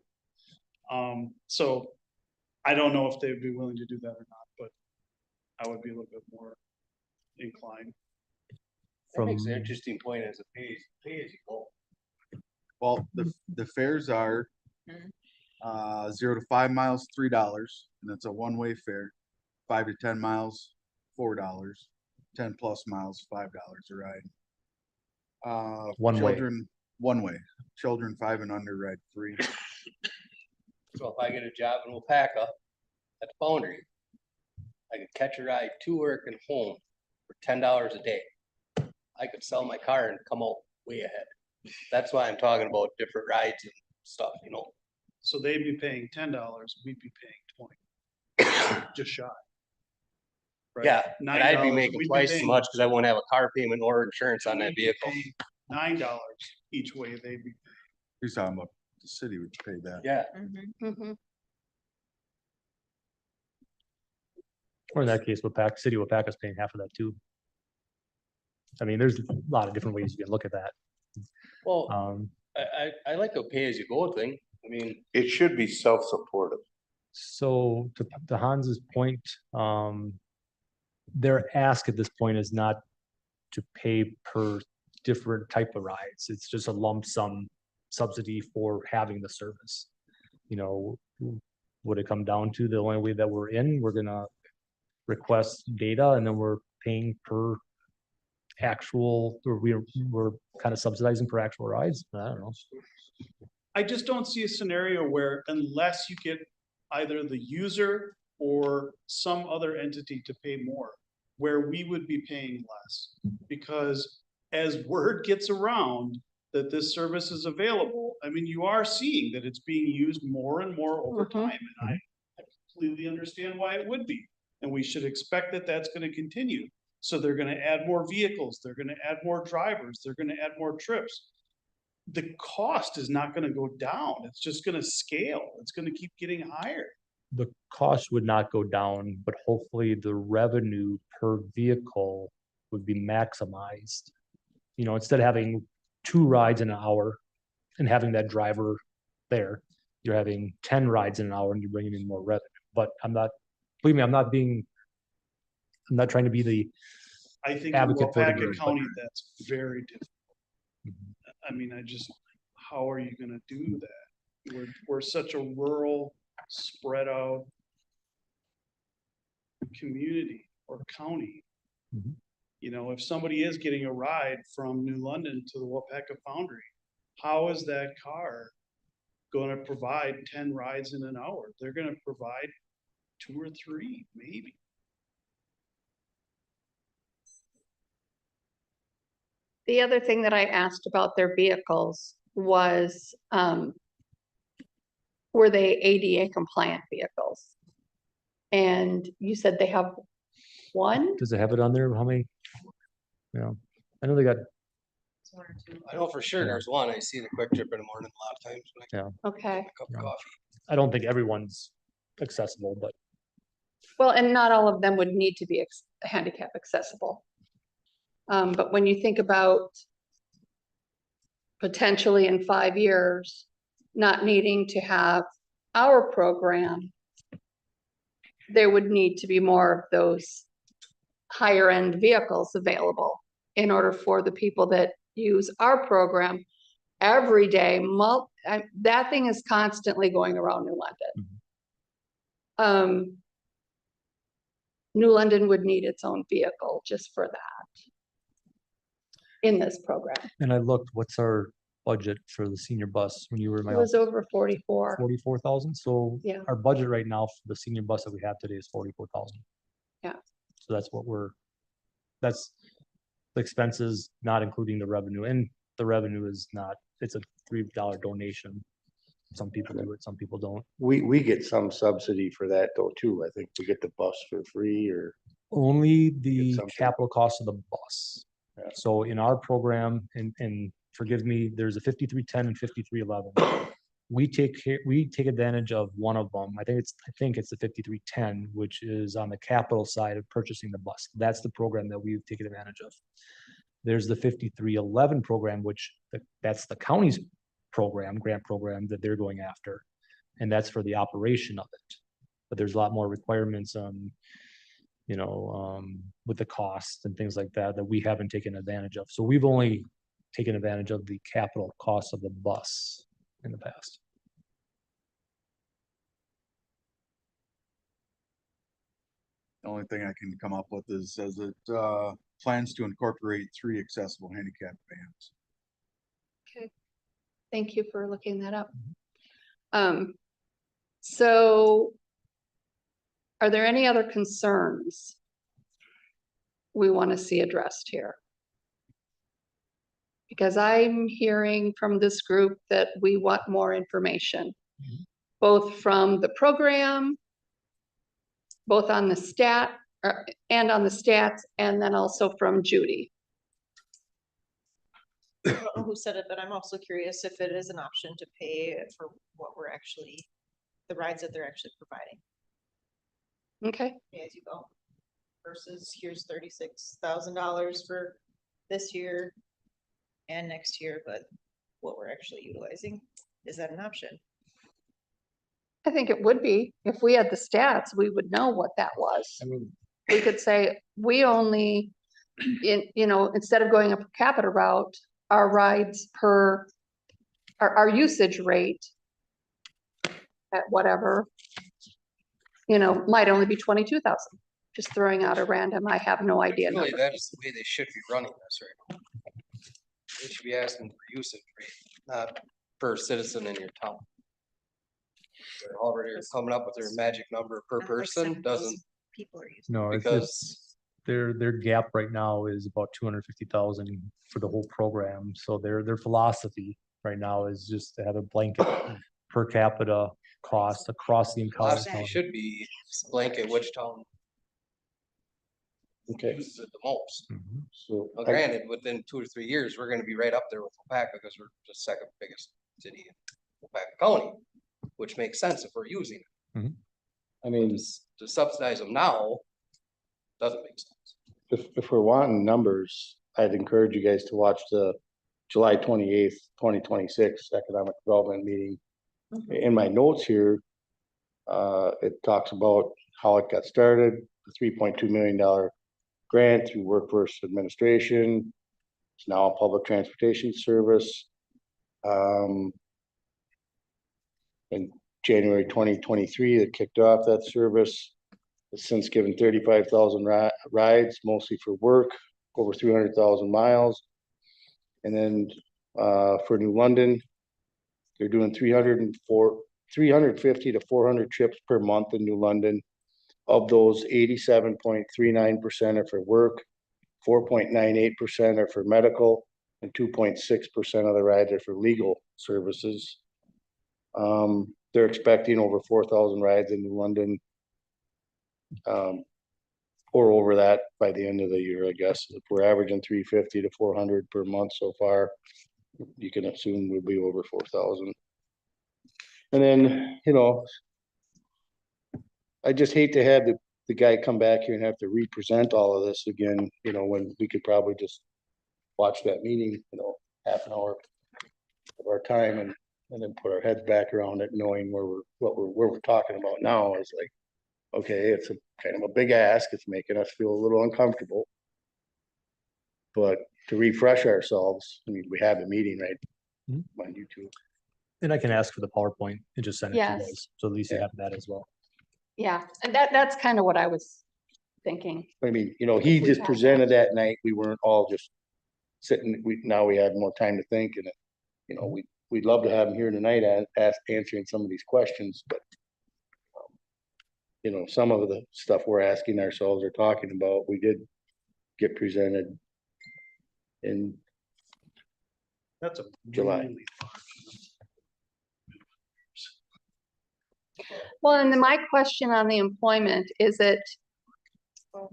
So I don't know if they'd be willing to do that or not, but I would be a little bit more inclined. That makes an from, interesting point as a pay as you go. Well, the fares are 0 to 5 miles, $3, and that's a one-way fare. 5 to 10 miles, $4. 10 plus miles, $5 a ride. One way. Children, one way. Children 5 and under ride free. So if I get a job in Wapaka at the Foundry, I could catch a ride to work and home for $10 a day. I could sell my car and come out way ahead. That's why I'm talking about different rides and stuff, So they'd be paying $10, we'd be paying 20, just shy. right? Yeah, and I'd be $9, making we'd be twice as paying- much because I won't have a car payment or insurance on that we'd be vehicle. paying $9 each way, they'd be, He's talking about the city would pay that. Yeah, Mhm. Or in that case, City of Wapaka is paying half of that too. I mean, there's a lot of different ways you can look at that. well, Um, I like the pay as you go thing. I mean, It should be self-supportive. so to Hans's point, their ask at this point is not to pay per different type of rides. It's just a lump sum subsidy for having the service. You know, would it come down to the only way that we're in, we're gonna request data and then we're paying per actual, or we're kind of subsidizing per actual rides? I don't know. I just don't see a scenario where unless you get either the user or some other entity to pay more, where we would be paying less. Because as word gets around that this service is available, I mean, you are seeing that it's being used more and more over Mhm. time. And I completely understand why it would be. And we should expect that that's gonna continue. So they're gonna add more vehicles, they're gonna add more drivers, they're gonna add more trips. The cost is not gonna go down, it's just gonna scale, it's gonna keep getting higher. The cost would not go down, but hopefully the revenue per vehicle would be maximized. You know, instead of having 2 rides in an hour and having that driver there, you're having 10 rides in an hour and you're bringing in more revenue. But believe me, I'm not trying to be the, I think in Advocate for the Wapaka group, but- County, that's very difficult. Mhm. I mean, how are you gonna do that? We're such a rural, spread out community or county. Mhm. You know, if somebody is getting a ride from New London to the Wapaka Foundry, how is that car gonna provide 10 rides in an hour? They're gonna provide 2 or 3, maybe. The other thing that I asked about their vehicles was, were they ADA compliant vehicles? And you said they have one? does it have it on there? How many? Yeah, I know they got, It's one or two. I know for sure there's one. I see the Quick Trip in the morning a lot of times when I get Okay, my cup of Yeah. coffee. I don't think everyone's accessible, but well, and not all of them would need to be handicap accessible. But when you think about potentially in 5 years, not needing to have our program, there would need to be more of those higher end vehicles available in order for the people that use our program every day. That thing is constantly going around New London. New London would need its own vehicle just for that in this program. and I looked, what's our budget for the senior bus when you were in my It office? was over 44. 44,000, so Yeah. our budget right now for the senior bus that we have today is 44,000. Yeah. So that's the expenses, not including the revenue, and the revenue is not, it's a $3 donation. Some people do it, some people don't. We get some subsidy for that though too. I think we get the bus for free or. Only the something. capital cost of the bus. Yeah. So in our program, and forgive me, there's a 5310 and 5311. We take advantage of one of them. I think it's the 5310, which is on the capital side of purchasing the bus. That's the program that we've taken advantage of. There's the 5311 program, that's the county's program, grant program that they're going after. And that's for the operation of it. But there's a lot more requirements on, with the costs and things like that we haven't taken advantage of. So we've only taken advantage of the capital cost of the bus in the past. The only thing I can come up with is, says it, plans to incorporate 3 accessible handicap vans. Thank you for looking that up. So are there any other concerns we want to see addressed here? Because I'm hearing from this group that we want more information, both from the program, both on the stat and on the stats, and then also from Judy. I don't know who said it, but I'm also curious if it is an option to pay for what we're actually, the rides that they're actually providing. Okay, Pay as you go. Versus here's $36,000 for this year and next year, but what we're actually utilizing, is that an option? I think it would be. If we had the stats, we would know what that was. I mean, We could say, we only, instead of going a per capita route, our rides per, our usage rate at whatever, might only be 22,000. Just throwing out a random, I have no idea number. Really, that is the way they should be running this right now. They should be asking for usage rate, not per citizen in your town. They're already coming up with their magic number per Not like person, 7,000 doesn't, People are using. No, it's because their gap right now is about 250,000 for the whole program. So their philosophy right now is just to have a blanket per capita cost across the entire philosophy county. should be blanket which town Okay, uses it the most. Mhm. so. Well, granted, within 2 or 3 years, we're gonna be right up there with Wapaka because we're the second biggest city in Wapaka County, which makes sense if we're using it. I mean, To subsidize them now doesn't make sense. if we're wanting numbers, I'd encourage you guys to watch the July 28th, 2026 Economic Development Meeting. In my notes here, it talks about how it got started, the $3.2 million grant through Workforce Administration. It's now a public transportation service. In January 2023, that kicked off that service. It's since given 35,000 rides, mostly for work, over 300,000 miles. And then for New London, they're doing 350 to 400 trips per month in New London. Of those, 87.39% are for work, 4.98% are for medical, and 2.6% of the rides are for legal services. They're expecting over 4,000 rides in New London. Or over that by the end of the year, I guess. If we're averaging 350 to 400 per month so far, you can assume we'll be over 4,000. And then, I just hate to have the guy come back here and have to represent all of this again, when we could probably just watch that meeting, half an hour of our time and then put our heads back around it, knowing where we're talking about now is like, okay, it's a kind of a big ask. It's making us feel a little uncomfortable. But to refresh ourselves, I mean, we have a meeting, right? Mhm. On YouTube. And I can ask for the PowerPoint and just send it to you Yes. guys. So at least you Yeah. have that as well. Yeah, and that's kind of what I was thinking. I mean, he we just have presented that night. We weren't all just sitting, now we have more time to think and, we'd love to have him here tonight answering some of these questions, but some of the stuff we're asking ourselves or talking about, we did get presented in That's a July. really Well, and then my question on the employment,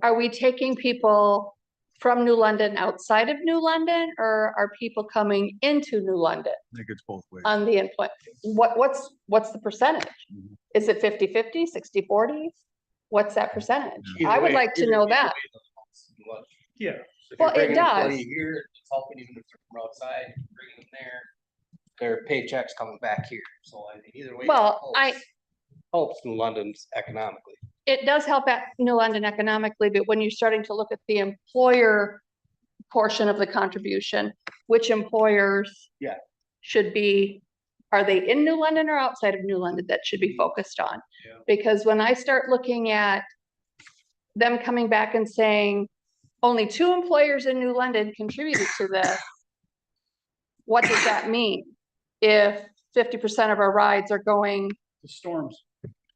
are we taking people from New London outside of New London, or are people coming into New London I think it's both ways. on the employment? What's the percentage? Is it 50-50, 60-40? What's that percentage? I would like to know that. Yeah. If Well, you're it bringing does. somebody here, it's helping even if they're from outside, bringing them there, their paychecks coming back here. So I mean, either way. it Well, helps New London's economically. it does help at New London economically, but when you're starting to look at the employer portion of the contribution, which employers Yeah. should be, are they in New London or outside of New London that should be focused on? Yeah. Because when I start looking at them coming back and saying, only 2 employers in New London contributed to this, what does that mean? If 50% of our rides are going The storms.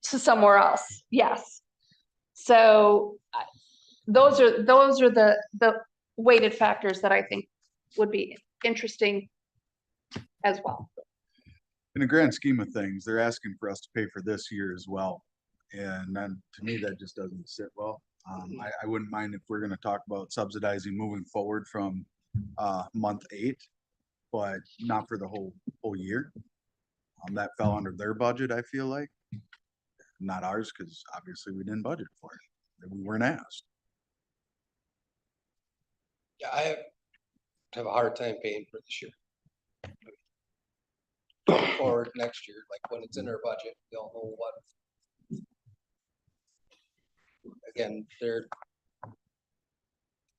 to somewhere else? Yes. So those are the weighted factors that I think would be interesting as well. In the grand scheme of things, they're asking for us to pay for this year as well. And then to me, that just doesn't sit well. I wouldn't mind if we're gonna talk about subsidizing moving forward from, month 8, but not for the whole year. That fell under their budget, I feel like. Not ours, because obviously we didn't budget for it. We weren't asked. Yeah, I have a hard time paying for this year. Or next year, like when it's in our budget, we don't know what. Again, they're,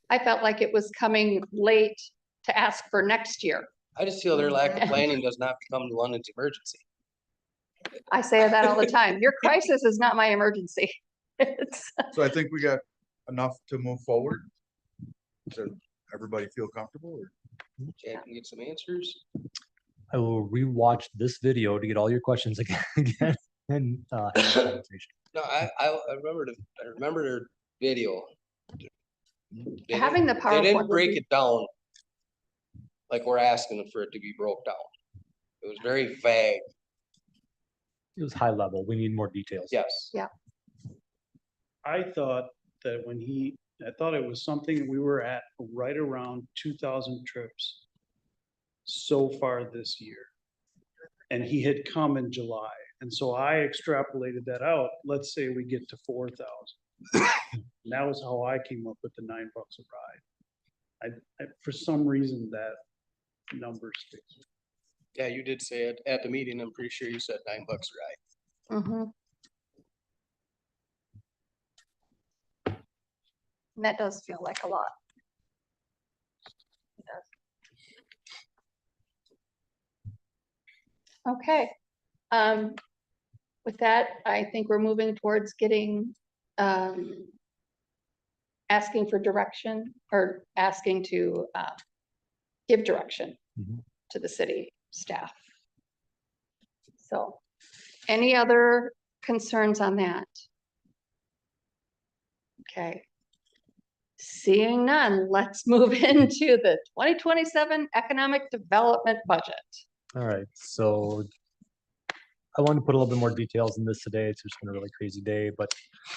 I felt like it was coming late to ask for next year. I just feel their lack of planning does not become London's emergency. I say that all the time. Your crisis is not my emergency. It's, So I think we got enough to move forward. Does everybody feel comfortable? Or? Chad can get some answers. I will rewatch this video to get all your questions again and have a conversation. No, I remember their video. They having the didn't- They PowerPoint. didn't would break be- it down. Like we're asking for it to be broke down. It was very vague. It was high level. We need more details. Yes. I thought that I thought it was something we were at right around 2,000 trips so far this year. And he had come in July. And so I extrapolated that out. Let's say we get to 4,000. And that was how I came up with the $9 a ride. For some reason, that number sticks. Yeah, you did say it at the meeting. I'm pretty sure you said $9 a ride. Mhm. And that does feel like a lot. It does. Okay. With that, I think we're moving towards getting, asking for direction or asking to, give direction Mhm. to the city staff. So, any other concerns on that? Okay. Seeing none, let's move into the 2027 economic development budget. All right, so I wanted to put a little bit more details in this today. It's just been a really crazy day, but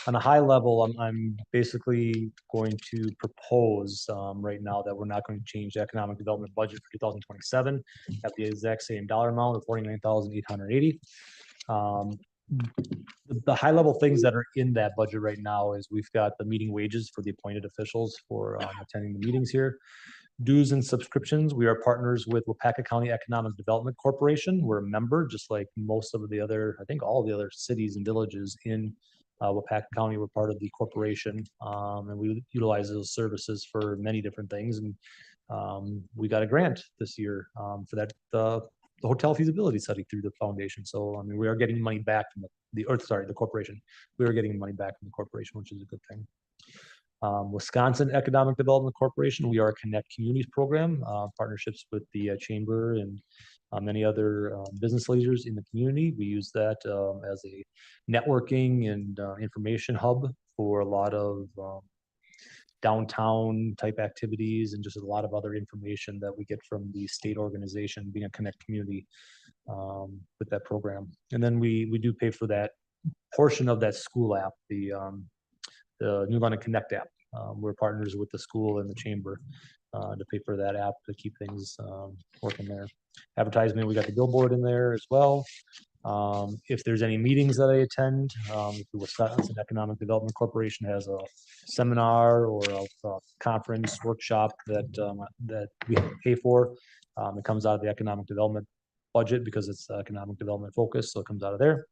on a high level, I'm basically going to propose right now that we're not going to change the economic development budget for 2027 at the exact same dollar amount of 49,880. The high level things that are in that budget right now is we've got the meeting wages for the appointed officials for attending the meetings here. Dues and subscriptions, we are partners with Wapaka County Economic Development Corporation. We're a member, just like most of the other, I think all the other cities and villages in Wapaka County. We're part of the corporation, and we utilize those services for many different things. And we got a grant this year for that, the hotel feasibility study through the foundation. So, I mean, we are getting money back from the corporation. We are getting money back from the corporation, which is a good thing. Wisconsin Economic Development Corporation, we are a Connect Communities program, partnerships with the chamber and many other business leaders in the community. We use that as a networking and information hub for a lot of downtown type activities and just a lot of other information that we get from the state organization, being a Connect community with that program. And then we do pay for that portion of that school app, the New London Connect app. We're partners with the school and the chamber to pay for that app to keep things working there. Advertisement, we got the billboard in there as well. If there's any meetings that I attend, if the Wisconsin Economic Development Corporation has a seminar or a conference workshop that we pay for, it comes out of the economic development budget because it's economic development focused, so it comes out of there.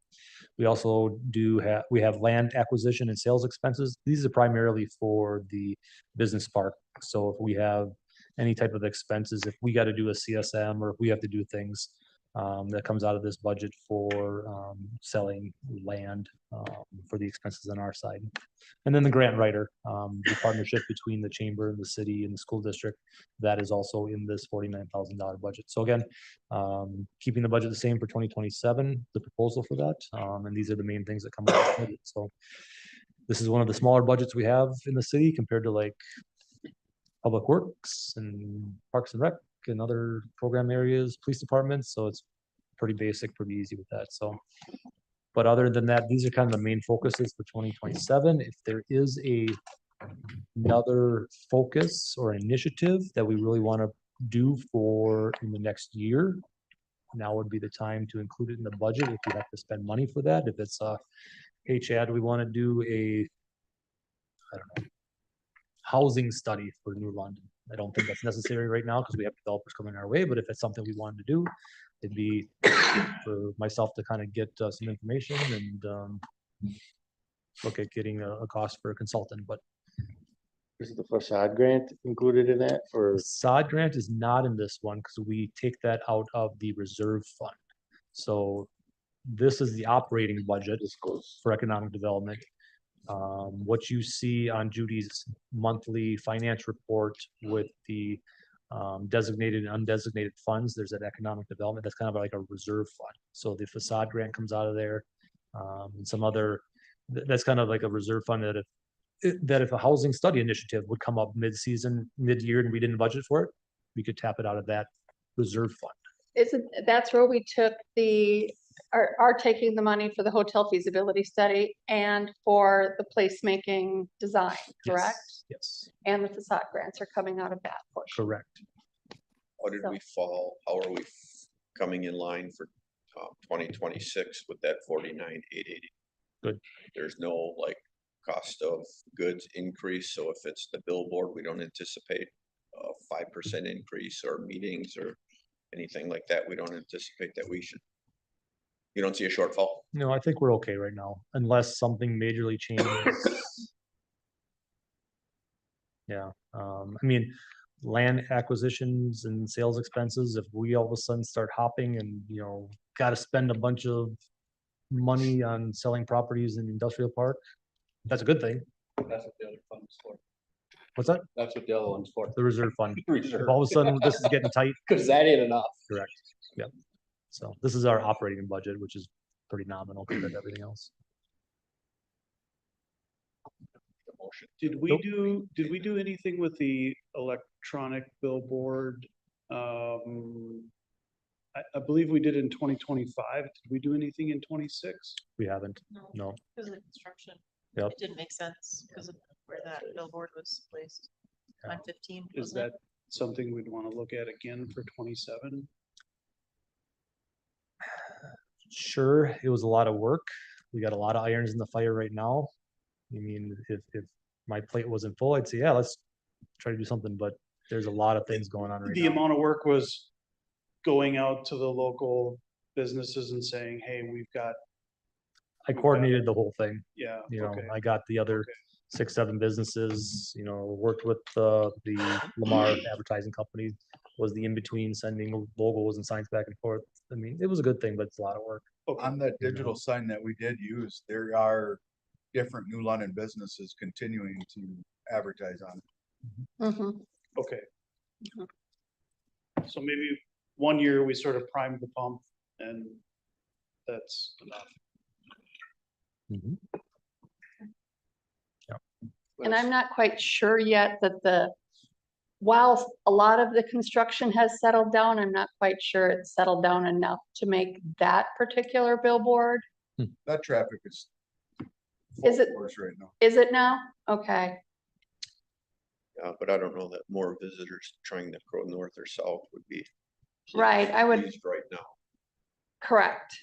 We also we have land acquisition and sales expenses. These are primarily for the business park. So if we have any type of expenses, if we got to do a CSM or if we have to do things, that comes out of this budget for selling land for the expenses on our side. And then the grant writer, the partnership between the chamber and the city and the school district, that is also in this $49,000 budget. So again, keeping the budget the same for 2027, the proposal for that, and these are the main things that come out of the budget. So this is one of the smaller budgets we have in the city compared to like Public Works and Parks and Rec and other program areas, police departments. So it's pretty basic, pretty easy with that. So But other than that, these are kind of the main focuses for 2027. If there is another focus or initiative that we really want to do for in the next year, now would be the time to include it in the budget if we have to spend money for that. If it's hey Chad, we want to do I don't know, housing study for New London. I don't think that's necessary right now because we have developers coming our way, but if it's something we wanted to do, it'd be for myself to kind of get some information and look at getting a cost for a consultant, but Is the facade grant included in that or? facade grant is not in this one because we take that out of the reserve fund. So this is the operating budget This goes, for economic development. What you see on Judy's monthly finance report with the designated and undesignated funds, there's that economic development, that's kind of like a reserve fund. So the facade grant comes out of there. And some other, that's kind of like a reserve fund that if a housing study initiative would come up mid-season, mid-year, and we didn't budget for it, we could tap it out of that reserve fund. Isn't, that's where we took are taking the money for the hotel feasibility study and for the placemaking design, correct? Yes, And the facade grants are coming out of that portion. correct. How did So- we fall? How are we coming in line for 2026 with that 49,880? Good. There's no like cost of goods increase, so if it's the billboard, we don't anticipate a 5% increase or meetings or anything like that. We don't anticipate that we should. You don't see a shortfall? No, I think we're okay right now, unless something majorly changes. Yeah, I mean, land acquisitions and sales expenses, if we all of a sudden start hopping and, gotta spend a bunch of money on selling properties in industrial park, that's a good thing. That's what the other fund's for. What's that? That's what the other one's for. The reserve fund. If Reserve. all of a sudden this is getting tight, Cause that ain't enough. correct, yep. So this is our operating budget, which is pretty nominal compared to everything else. Did we Nope. do anything with the electronic billboard? I believe we did in 2025. Did we do anything in 26? We haven't, no. Because of the construction. Yep. It didn't make sense because of where that billboard was placed. Yeah. On 15. Is wasn't it? that something we'd want to look at again for 27? Sure, it was a lot of work. We got a lot of irons in the fire right now. I mean, if my plate wasn't full, I'd say, yeah, let's try to do something, but there's a lot of things going on right The now. amount of work was going out to the local businesses and saying, hey, we've got, I coordinated the whole thing, yeah, you know, okay. I got the other Okay. 6-7 businesses, worked with the Lamar Advertising Company, was the in-between sending logos and signs back and forth. I mean, it was a good thing, but it's a lot of work. On that digital sign that we did use, there are different New London businesses continuing to advertise on it. Mhm. Okay. Mhm. So maybe 1 year we sort of primed the pump and that's enough. Mhm. And I'm not quite sure yet that while a lot of the construction has settled down, I'm not quite sure it's settled down enough to make that particular billboard. That traffic is. Is it- full force right now. Is it now? Okay, But I don't know that more visitors trying to go north or south would be. right, I would, pleased right now correct,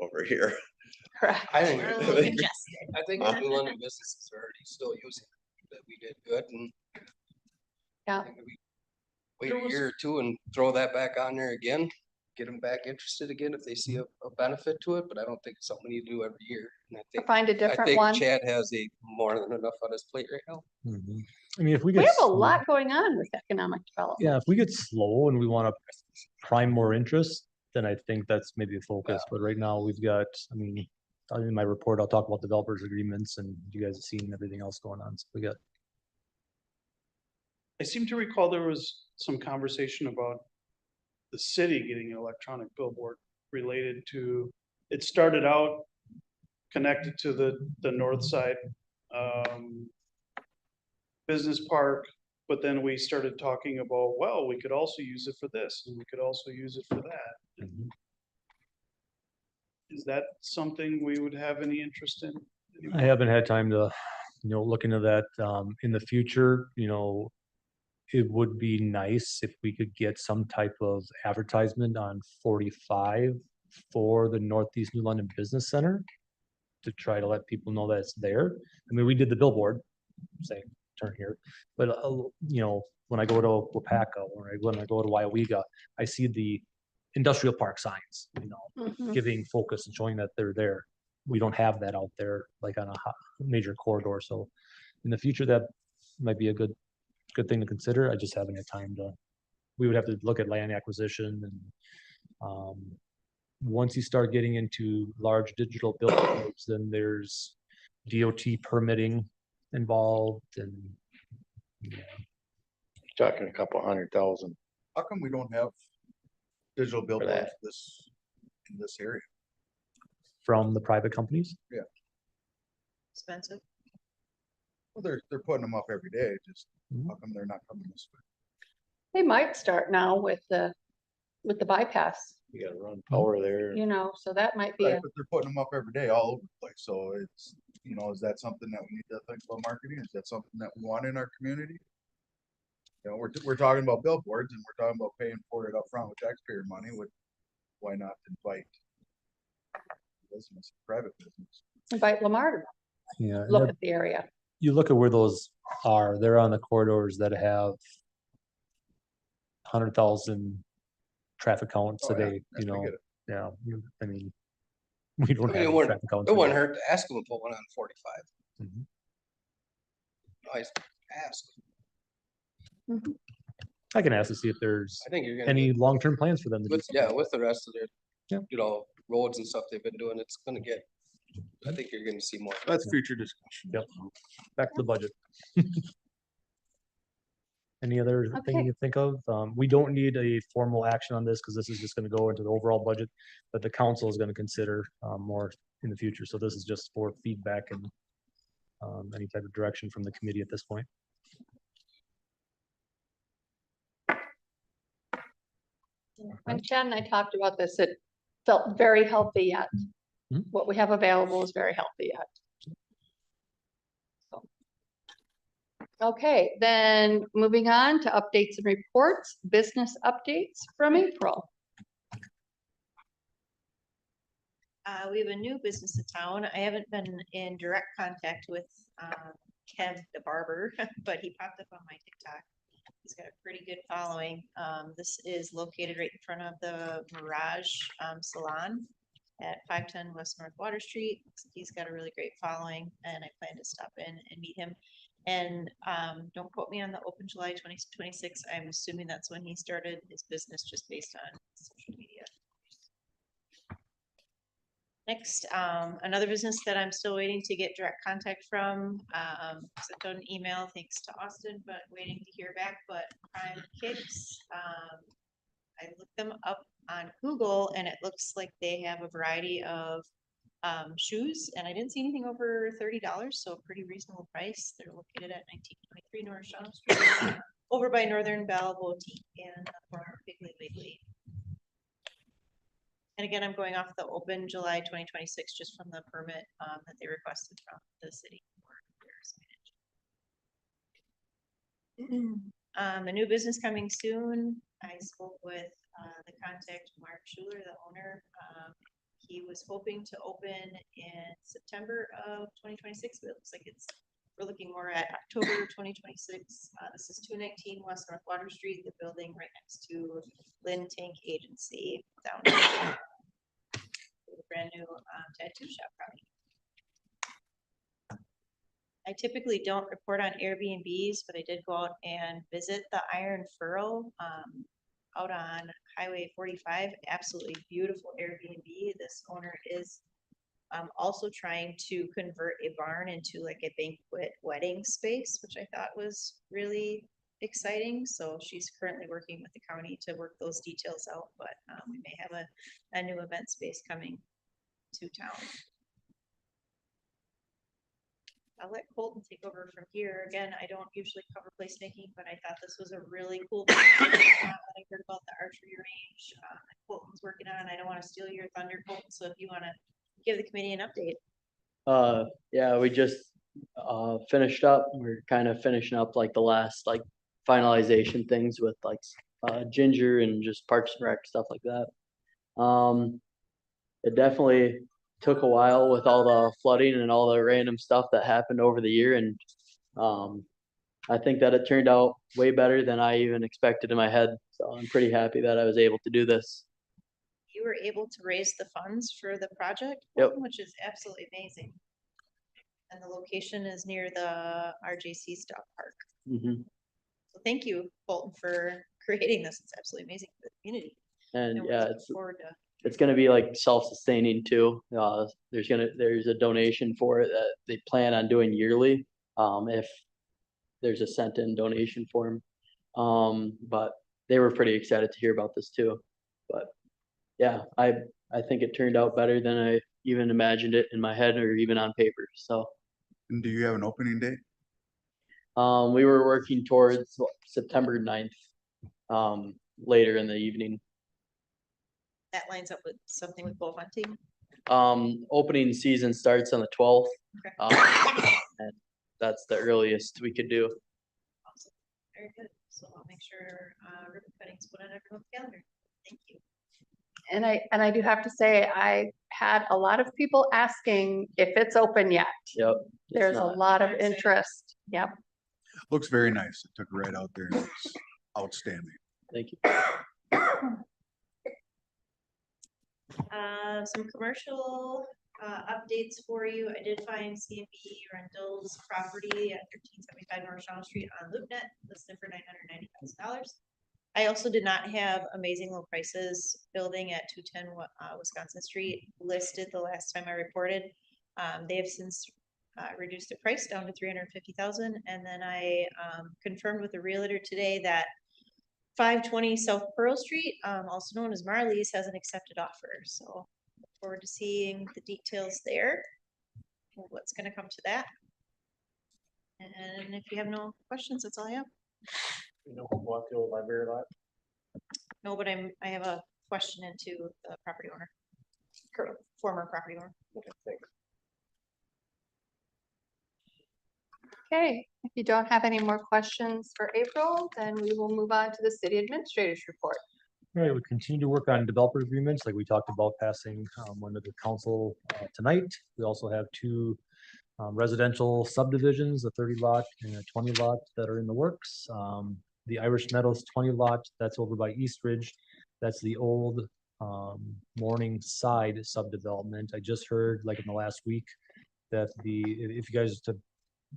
over here. correct. I think, We're a little congested. I think the New London businesses are already still using it, that we did good and. Yeah. maybe Wait a year or two and throw that back on there again, get them back interested again if they see a benefit to it, but I don't think it's something you do every year. And Find a I different think one. Chad has more than enough on his plate right now. Mhm. I mean, if we We get. have a slow- lot going on with economic development. Yeah, if we get slow and we want to prime more interest, then I think that's maybe a focus. But right now we've got, I mean, in my report, I'll talk about developers agreements and you guys have seen everything else going on. So we got, I seem to recall there was some conversation about the city getting an electronic billboard related to, it started out connected to the north side business park, but then we started talking about, well, we could also use it for this and we could also use it for that. Mhm. Is that something we would have any interest in? I haven't had time to, look into that. In the future, it would be nice if we could get some type of advertisement on 45 for the Northeast New London Business Center to try to let people know that it's there. I mean, we did the billboard saying turn here, but when I go to Wapaka or when I go to Wyowega, I see the industrial park signs, Mhm. giving focus and showing that they're there. We don't have that out there like on a major corridor. So in the future, that might be a good thing to consider. I just haven't had time to, we would have to look at land acquisition and once you start getting into large digital billboards, then there's DOT permitting involved and Talking a couple 100,000. How come we don't have digital billboards that. in this area? from the private companies. Expensive. Well, they're putting them up every day, just Mhm. how come they're not coming this way? They might start now with the bypass, You gotta run power there. so that might be Right, a, but they're putting them up every day all over the place, so it's, is that something that we need to think about marketing? Is that something that we want in our community? We're talking about billboards and we're talking about paying for it up front with taxpayer money, why not invite business, private business? invite Lamar to Yeah. look at the area. You look at where those are, they're on the corridors that have 100,000 traffic counts Oh, a yeah, day, I get it. yeah, I mean, we don't I mean, have it wouldn't, traffic counts. it a wouldn't day. hurt to ask them to put one on 45. Mhm. Always ask. I can ask to see if there's I think you're gonna any get, long-term plans for them to do. with, yeah, with the rest of their, Yeah. roads and stuff they've been doing, it's gonna get, I think you're gonna see more. That's future discussion. Yep. Back to the budget. Any other thing Okay. you think of? We don't need a formal action on this because this is just gonna go into the overall budget, but the council is gonna consider more in the future. So this is just for feedback and any type of direction from the committee at this point. When Chad and I talked about this, it felt very healthy yet. Mhm. What we have available is very healthy yet. So. Okay, then moving on to updates and reports, business updates from April. We have a new business in town. I haven't been in direct contact with Kev the barber, but he popped up on my TikTok. He's got a pretty good following. This is located right in front of the Mirage Salon at 510 West North Water Street. He's got a really great following and I plan to stop in and meet him. And don't quote me on the open July 2026. I'm assuming that's when he started his business just based on social media. Next, another business that I'm still waiting to get direct contact from, sent out an email, thanks to Austin, but waiting to hear back, but Prime Kicks, I looked them up on Google and it looks like they have a variety of shoes and I didn't see anything over $30, so a pretty reasonable price. They're located at 1923 North Shaw Street, over by Northern Bell Boutique and former Piggly Wiggly. And again, I'm going off the open July 2026, just from the permit that they requested from the city. The new business coming soon. I spoke with the contact, Mark Schuler, the owner. He was hoping to open in September of 2026, but it looks like we're looking more at October 2026. This is 219 West North Water Street, the building right next to Lynn Tank Agency down there. A brand new tattoo shop probably. I typically don't report on Airbnbs, but I did go out and visit the Iron Furrow out on Highway 45. Absolutely beautiful Airbnb. This owner is also trying to convert a barn into like a banquet wedding space, which I thought was really exciting. So she's currently working with the county to work those details out, but we may have a new event space coming to town. I'll let Colton take over from here. Again, I don't usually cover placemaking, but I thought this was a really cool. project, that I heard about the archery range, that Colton's working on. I don't want to steal your thunder, Colton, so if you want to give the committee an update. Yeah, we just finished up. We're kind of finishing up like the last like finalization things with like Ginger and just Parks and Rec, stuff like that. It definitely took a while with all the flooding and all the random stuff that happened over the year, and I think that it turned out way better than I even expected in my head. So I'm pretty happy that I was able to do this. You were able to raise the funds for the project, Yep. Colton, which is absolutely amazing. And the location is near the RJC Stock Park. Mhm. So thank you, Colton, for creating this. It's absolutely amazing for the community. And we're yeah, looking forward to. it's gonna be like self-sustaining too. There's a donation for it that they plan on doing yearly. If there's a sent-in donation form. But they were pretty excited to hear about this too. But yeah, I think it turned out better than I even imagined it in my head or even on paper. So And do you have an opening date? we were working towards September 9th, later in the evening. That lines up with something with bull hunting. Opening season starts on the 12th. Okay. And that's the earliest we could do. Awesome. Very good. So I'll make sure ribbon cutting's put on everyone's calendar. Thank you. And I do have to say, I had a lot of people asking if it's open yet. Yep. it's There's a not. lot of Very exciting. interest. Yep. Looks very nice. It took it right out there. and It's outstanding. Thank you. Some commercial updates for you. I did find CMB Rentals property at 1375 North Shaw Street on LoopNet, listed for $990,000. I also did not have amazing low prices building at 210 Wisconsin Street listed the last time I reported. They have since reduced the price down to $350,000, and then I confirmed with the realtor today that 520 South Pearl Street, also known as Marley's, has an accepted offer. So look forward to seeing the details there. And what's going to come to that? And if you have no questions, that's all I have. You know, walk the old library lot. No, but I have a question into the property owner, former property owner. Okay, if you don't have any more questions for April, then we will move on to the city administrator's report. All right, we continue to work on developer agreements like we talked about passing one to the council tonight. We also have two residential subdivisions, a 30 lot and a 20 lot that are in the works. The Irish Meadows 20 lot, that's over by East Ridge. That's the old Morningside subdevelopment. I just heard like in the last week that if you guys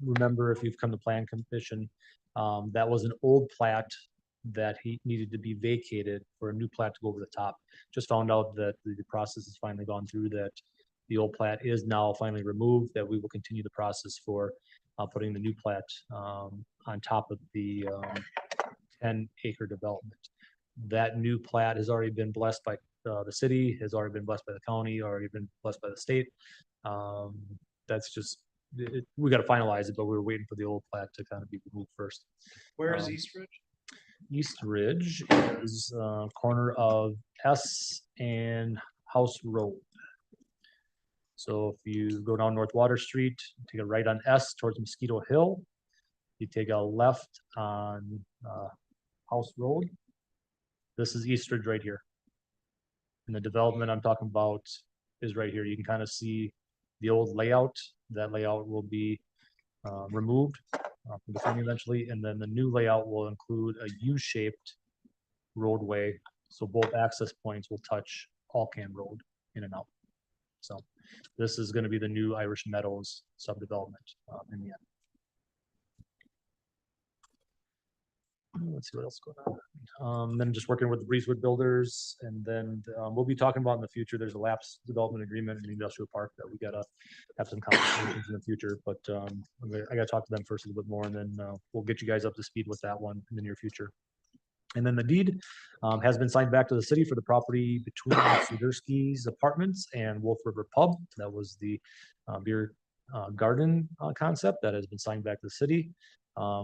remember, if you've come to plan commission, that was an old plat that he needed to be vacated for a new plat to go over the top. Just found out that the process has finally gone through, that the old plat is now finally removed, that we will continue the process for putting the new plat on top of the 10-acre development. That new plat has already been blessed by the city, has already been blessed by the county, already been blessed by the state. That's just, we got to finalize it, but we were waiting for the old plat to kind of be removed first. Where is East Ridge? East Ridge is corner of S and House Road. So if you go down North Water Street, take a right on S towards Mosquito Hill, you take a left on House Road. This is East Ridge right here. And the development I'm talking about is right here. You can kind of see the old layout. That layout will be removed from the frame eventually, and then the new layout will include a U-shaped roadway, so both access points will touch Alcan Road in and out. So this is going to be the new Irish Meadows subdevelopment in the end. Let's see what else is going on. Then just working with the Breezewood builders, and then we'll be talking about in the future. There's a lapse development agreement in the industrial park that we gotta have some conversations in the future. But I gotta talk to them first a little bit more, and then we'll get you guys up to speed with that one in the near future. And then the deed has been signed back to the city for the property between Sudersky's apartments and Wolf River Pub. That was the beer garden concept that has been signed back to the city.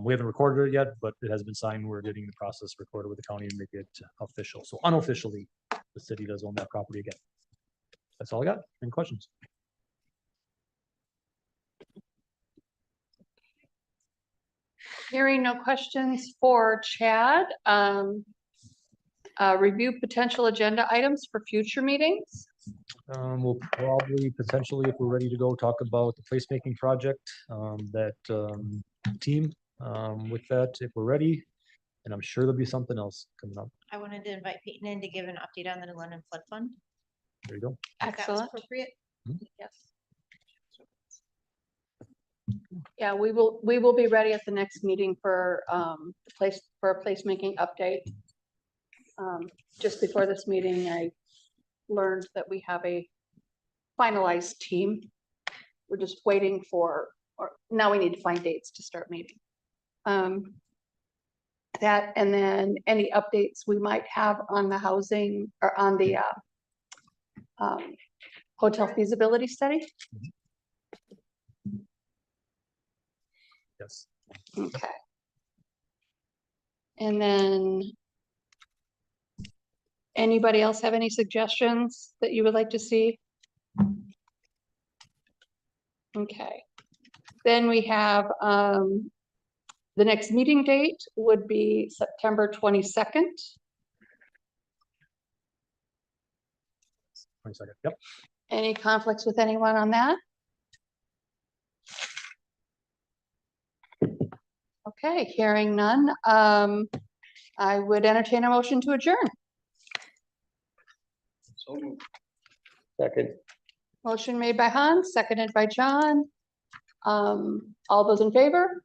We haven't recorded it yet, but it has been signed. We're getting the process recorded with the county and make it official. So unofficially, the city does own that property again. That's all I got. Any questions? Hearing no questions for Chad. Review potential agenda items for future meetings. We'll probably potentially, if we're ready to go, talk about the placemaking project, that team with that, if we're ready. And I'm sure there'll be something else coming up. I wanted to invite Peyton in to give an update on the New London Flood Fund. There you go. If that was Excellent. appropriate. Yes. Yeah, we will be ready at the next meeting for a placemaking update. Just before this meeting, I learned that we have a finalized team. We're just waiting for, or now we need to find dates to start meeting. That, and then any updates we might have on the housing or on the hotel feasibility study. Yes. Okay. And then anybody else have any suggestions that you would like to see? Okay. Then we have the next meeting date would be September 22nd. 22nd. Yep. Any conflicts with anyone on that? Okay, hearing none. I would entertain a motion to adjourn. So moved. Second. Motion made by Hans, seconded by John. All those in favor?